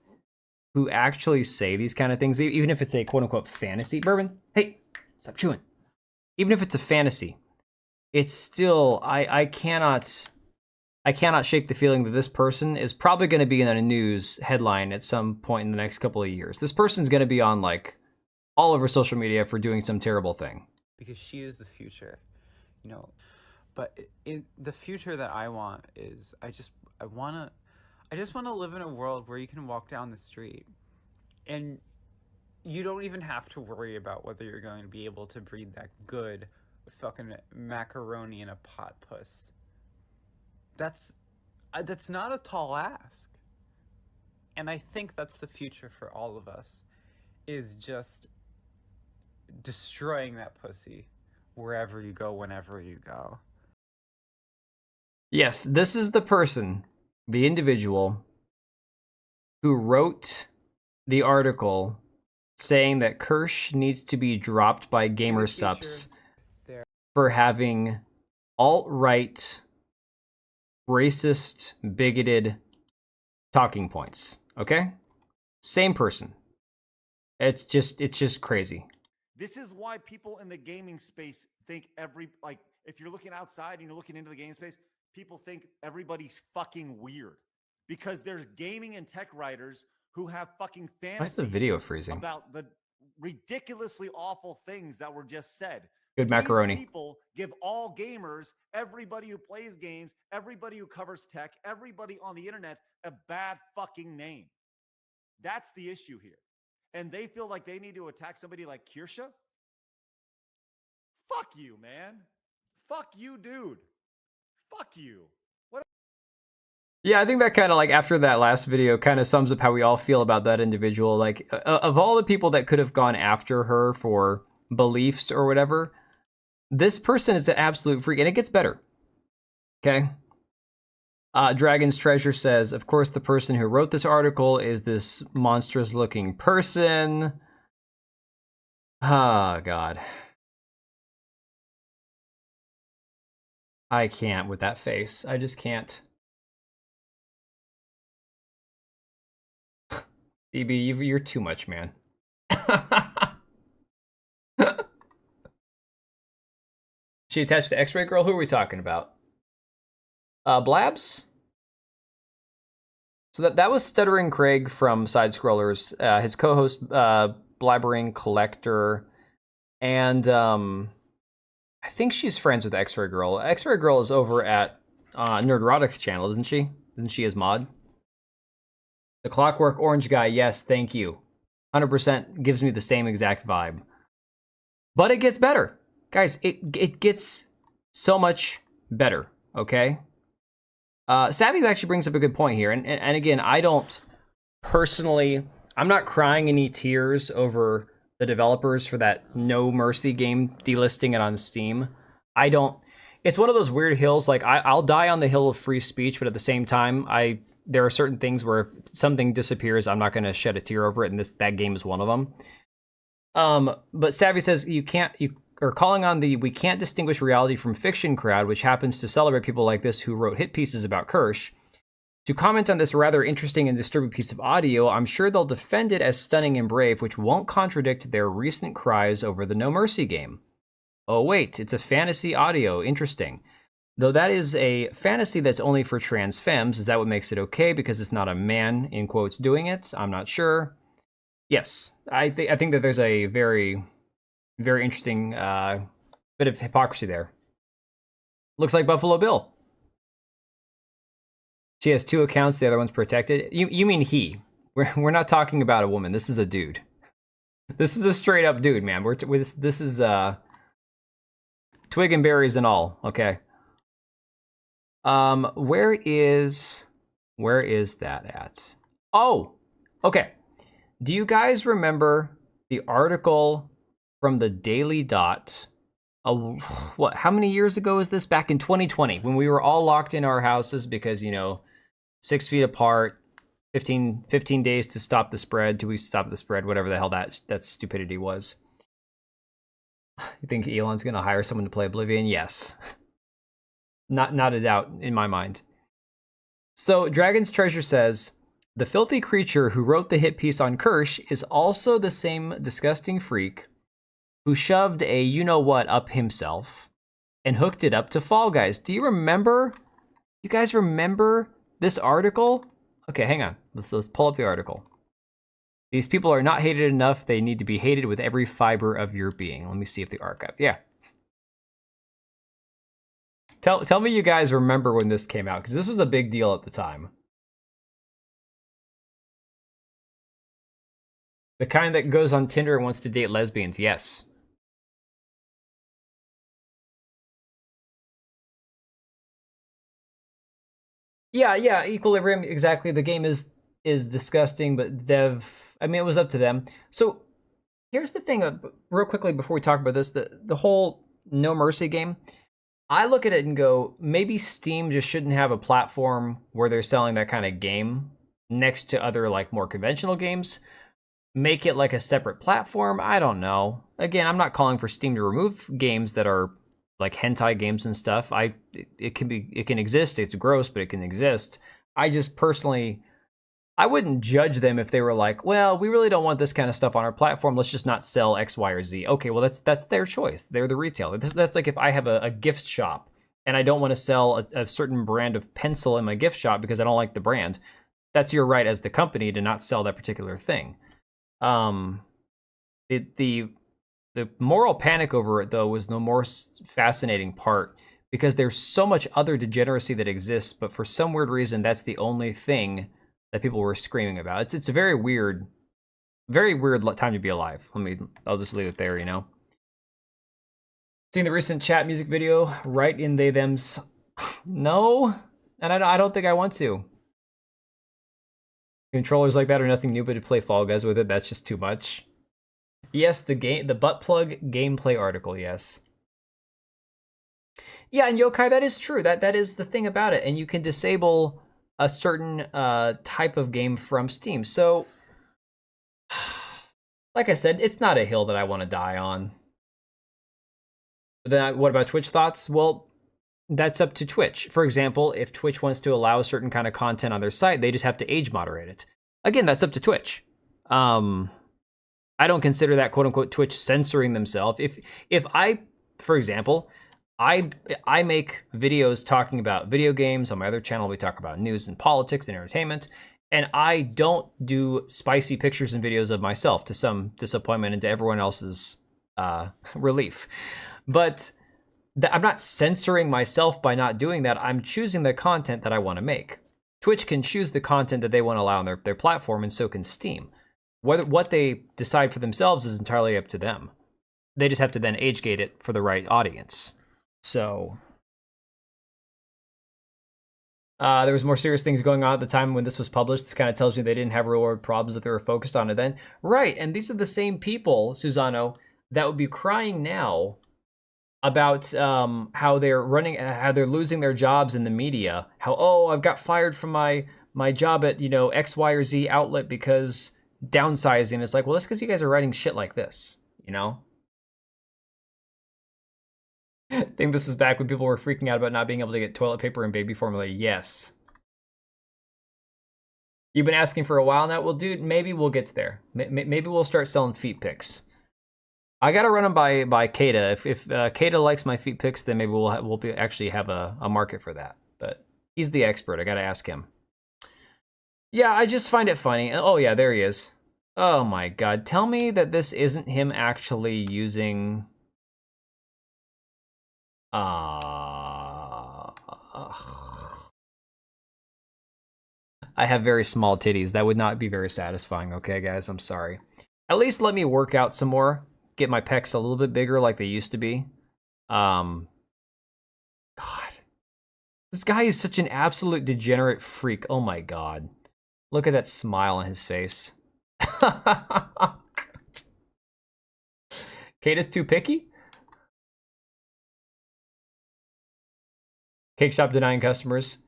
who actually say these kind of things, even if it's a quote unquote fantasy, Bourbon, hey, stop chewing. Even if it's a fantasy, it's still I cannot shake the feeling that this person is probably going to be in a news headline at some point in the next couple of years. This person's going to be on like all over social media for doing some terrible thing. Because she is the future. But in the future that I want is I just want to live in a world where you can walk down the street and you don't even have to worry about whether you're going to be able to breed that good fucking macaroni in a pot puss. That's not a tall ask. And I think that's the future for all of us, is just destroying that pussy wherever you go, whenever you go. Yes, this is the person, the individual, who wrote the article saying that Kirsche needs to be dropped by GamerSupps for having alt-right, racist, bigoted talking points. Okay? Same person. It's just crazy. This is why people in the gaming space think if you're looking outside and you're looking into the gaming space, people think everybody's fucking weird, because there's gaming and tech writers who have fucking fantasies. Why's the video freezing? About the ridiculously awful things that were just said. Good macaroni. These people give all gamers, everybody who plays games, everybody who covers tech, everybody on the internet a bad fucking name. That's the issue here. And they feel like they need to attack somebody like Kirsche. Fuck you, man. Fuck you, dude. Fuck you. Yeah, I think that kind of like after that last video kind of sums up how we all feel about that individual. Like of all the people that could have gone after her for beliefs or whatever, this person is an absolute freak, and it gets better. Okay. Dragon's Treasure says, of course, the person who wrote this article is this monstrous looking person. Ah, God. I can't with that face. I just can't. DB, you're too much, man. She attached to X-Ray Girl? Who are we talking about? Blabs? So that was Stuttering Craig from Side Scrollers, his co-host Blabbering Collector, and I think she's friends with X-Ray Girl. X-Ray Girl is over at Nerdrotic's channel, isn't she? Isn't she his mod? The Clockwork Orange guy, yes, thank you. 100% gives me the same exact vibe. But it gets better. Guys, it gets so much better, okay? Savvy actually brings up a good point here. And again, I don't personally... I'm not crying any tears over the developers for that No Mercy game delisting it on Steam. I don't... It's one of those weird hills, like, I'll die on the hill of free speech, but at the same time, there are certain things where if something disappears, I'm not going to shed a tear over it, and that game is one of them. But Savvy says you calling on the "we can't distinguish reality from fiction" crowd, which happens to celebrate people like this who wrote hit pieces about Kirsche, to comment on this rather interesting and disturbing piece of audio. I'm sure they'll defend it as stunning and brave, which won't contradict their recent cries over the No Mercy game. Oh wait, it's a fantasy audio. Interesting. Though that is a fantasy that's only for trans femmes, is that what makes it okay because it's not a man, in quotes, doing it? I'm not sure. Yes, I think that there's a very, very interesting bit of hypocrisy there. Looks like Buffalo Bill. She has 2 accounts, the other one's protected. You mean he. We're not talking about a woman. This is a dude. This is a straight up dude, man. This is twig and berries and all, okay? Where is that at? Oh, okay. Do you guys remember the article from the Daily Dot? What? How many years ago is this? Back in 2020, when we were all locked in our houses because 6 feet apart, 15 days to stop the spread. 2 weeks to stop the spread. Whatever the hell that stupidity was. You think Elon's gonna hire someone to play Oblivion? Yes. Not a doubt in my mind. So Dragon's Treasure says, the filthy creature who wrote the hit piece on Kirsche is also the same disgusting freak who shoved a you-know-what up himself and hooked it up to Fall Guys. Do you remember? You guys remember this article? Okay, hang on. Let's pull up the article. These people are not hated enough. They need to be hated with every fiber of your being. Let me see if the archive. Yeah. Tell me you guys remember when this came out, because this was a big deal at the time. The kind that goes on Tinder and wants to date lesbians, yes. Yeah, Equilibrium, exactly. The game is disgusting, but I mean, it was up to them. So here's the thing, real quickly before we talk about this, the whole No Mercy game, I look at it and go, maybe Steam just shouldn't have a platform where they're selling that kind of game next to other like more conventional games. Make it like a separate platform. I don't know. Again, I'm not calling for Steam to remove games that are like hentai games and stuff. It can exist. It's gross, but it can exist. I just personally, I wouldn't judge them if they were like, well, we really don't want this kind of stuff on our platform. Let's just not sell X, Y, or Z. Okay, well, that's their choice. They're the retailer. That's like if I have a gift shop and I don't want to sell a certain brand of pencil in my gift shop because I don't like the brand. That's your right as the company to not sell that particular thing. The moral panic over it, though, was the more fascinating part because there's so much other degeneracy that exists, but for some weird reason, that's the only thing that people were screaming about. It's a very weird time to be alive. I'll just leave it there, Seeing the recent chat music video, right in they thems. No, and I don't think I want to. Controllers like that are nothing new, but to play Fall Guys with it, that's just too much. Yes, the butt plug gameplay article, yes. Yeah, and Yokai, that is true. That is the thing about it, and you can disable a certain type of game from Steam. So, like I said, it's not a hill that I want to die on. But then, what about Twitch thoughts? Well, that's up to Twitch. For example, if Twitch wants to allow a certain kind of content on their site, they just have to age moderate it. Again, that's up to Twitch. I don't consider that quote unquote Twitch censoring themselves. If I, for example, I make videos talking about video games. On my other channel, we talk about news and politics and entertainment. And I don't do spicy pictures and videos of myself, to some disappointment and to everyone else's relief. But I'm not censoring myself by not doing that. I'm choosing the content that I want to make. Twitch can choose the content that they want to allow on their platform, and so can Steam. What they decide for themselves is entirely up to them. They just have to then age gate it for the right audience. So there was more serious things going on at the time when this was published. This kind of tells me they didn't have real world problems that they were focused on it then. Right, and these are the same people, Susano, that would be crying now about how they're losing their jobs in the media. How, oh, I've got fired from my job at X, Y, or Z outlet because downsizing. It's like, well, that's because you guys are writing shit like this, I think this is back when people were freaking out about not being able to get toilet paper and baby formula. Yes. You've been asking for a while now. Well, dude, maybe we'll get there. Maybe we'll start selling feet pics. I gotta run them by Kata. If Kata likes my feet pics, then maybe we'll actually have a market for that. But he's the expert. I gotta ask him. Yeah, I just find it funny. Oh yeah, there he is. Oh my god. Tell me that this isn't him actually using... I have very small titties. That would not be very satisfying, okay, guys? I'm sorry. At least let me work out some more. Get my pecs a little bit bigger like they used to be. God. This guy is such an absolute degenerate freak. Oh my god. Look at that smile on his face. Kata's too picky? Cake shop denying customers.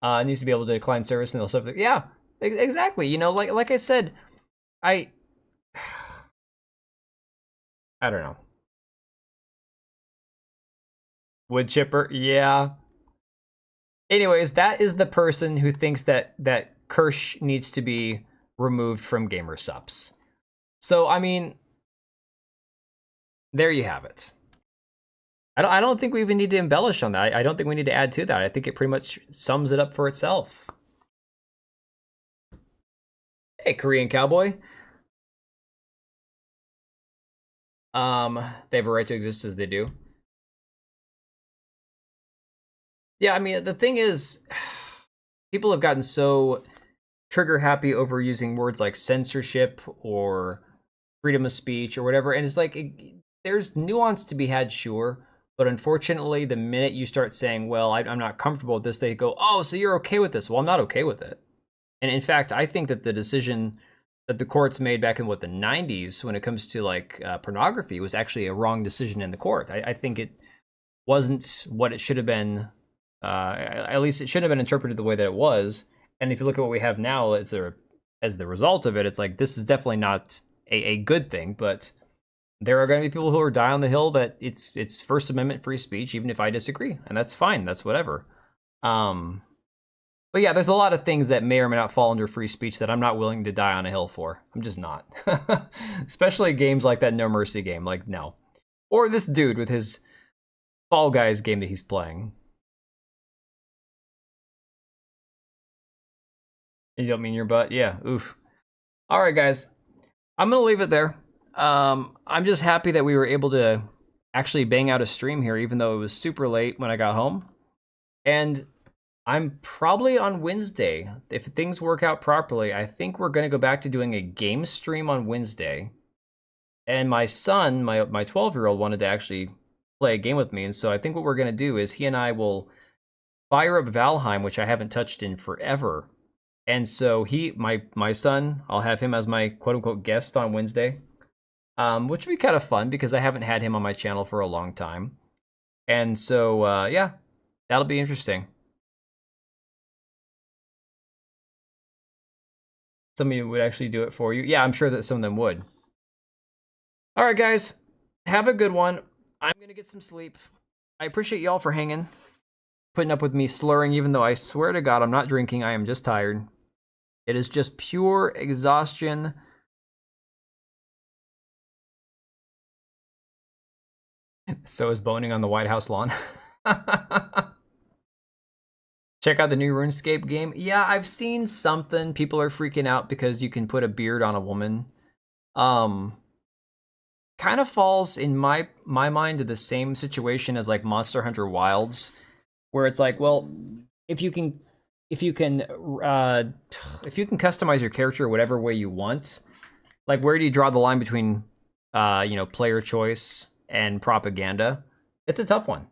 Needs to be able to decline service and they'll stuff. Yeah, exactly. You know, like I said, I don't know. Wood chipper, yeah. Anyways, that is the person who thinks that Kirsche needs to be removed from gamer subs. So I mean, there you have it. I don't think we even need to embellish on that. I don't think we need to add to that. I think it pretty much sums it up for itself. Hey, Korean cowboy. They have a right to exist as they do. Yeah, I mean, the thing is, people have gotten so trigger happy over using words like censorship or freedom of speech or whatever. And it's like, there's nuance to be had, sure. But unfortunately, the minute you start saying, well, I'm not comfortable with this, they go, oh, so you're okay with this. Well, I'm not okay with it. And in fact, I think that the decision that the courts made back in, the 90s, when it comes to like pornography, was actually a wrong decision in the court. I think it wasn't what it should have been. At least it shouldn't have been interpreted the way that it was. And if you look at what we have now as the result of it, it's like, this is definitely not a good thing, but there are going to be people who are die on the hill that it's First Amendment free speech, even if I disagree, and that's fine. That's whatever. But yeah, there's a lot of things that may or may not fall under free speech that I'm not willing to die on a hill for. I'm just not. Especially games like that No Mercy game, like no. Or this dude with his Fall Guys game that he's playing. You don't mean your butt? Yeah, oof. All right, guys. I'm going to leave it there. I'm just happy that we were able to actually bang out a stream here, even though it was super late when I got home. And I'm probably on Wednesday, if things work out properly, I think we're going to go back to doing a game stream on Wednesday. And my son, my 12-year-old, wanted to actually play a game with me. And so I think what we're going to do is he and I will fire up Valheim, which I haven't touched in forever. And so my son, I'll have him as my quote-unquote guest on Wednesday. Which would be kind of fun because I haven't had him on my channel for a long time. And so, yeah, that'll be interesting. Some of you would actually do it for you. Yeah, I'm sure that some of them would. All right, guys, have a good one. I'm going to get some sleep. I appreciate y'all for hanging, putting up with me slurring, even though I swear to God, I'm not drinking. I am just tired. It is just pure exhaustion. So is boning on the White House lawn. Check out the new RuneScape game. Yeah, I've seen something. People are freaking out because you can put a beard on a woman. Kind of falls in my mind to the same situation as like Monster Hunter Wilds, where it's like, well, if you can customize your character whatever way you want, like where do you draw the line between player choice and propaganda? It's a tough one.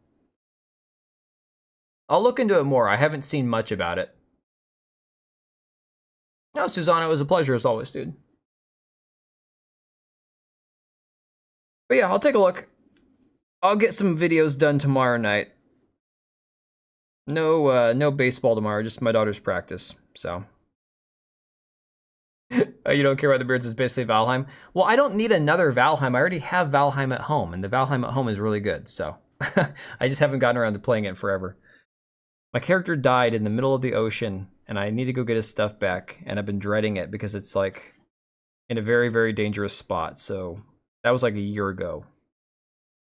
I'll look into it more. I haven't seen much about it. No, Susanna, it was a pleasure as always, dude. But yeah, I'll take a look. I'll get some videos done tomorrow night. No baseball tomorrow, just my daughter's practice, so. You don't care about the beards, it's basically Valheim. Well, I don't need another Valheim. I already have Valheim at home, and the Valheim at home is really good, so. I just haven't gotten around to playing it in forever. My character died in the middle of the ocean, and I need to go get his stuff back, and I've been dreading it because it's like in a very, very dangerous spot. So that was like a year ago.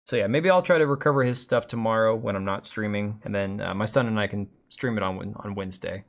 So yeah, maybe I'll try to recover his stuff tomorrow when I'm not streaming, and then my son and I can stream it on Wednesday.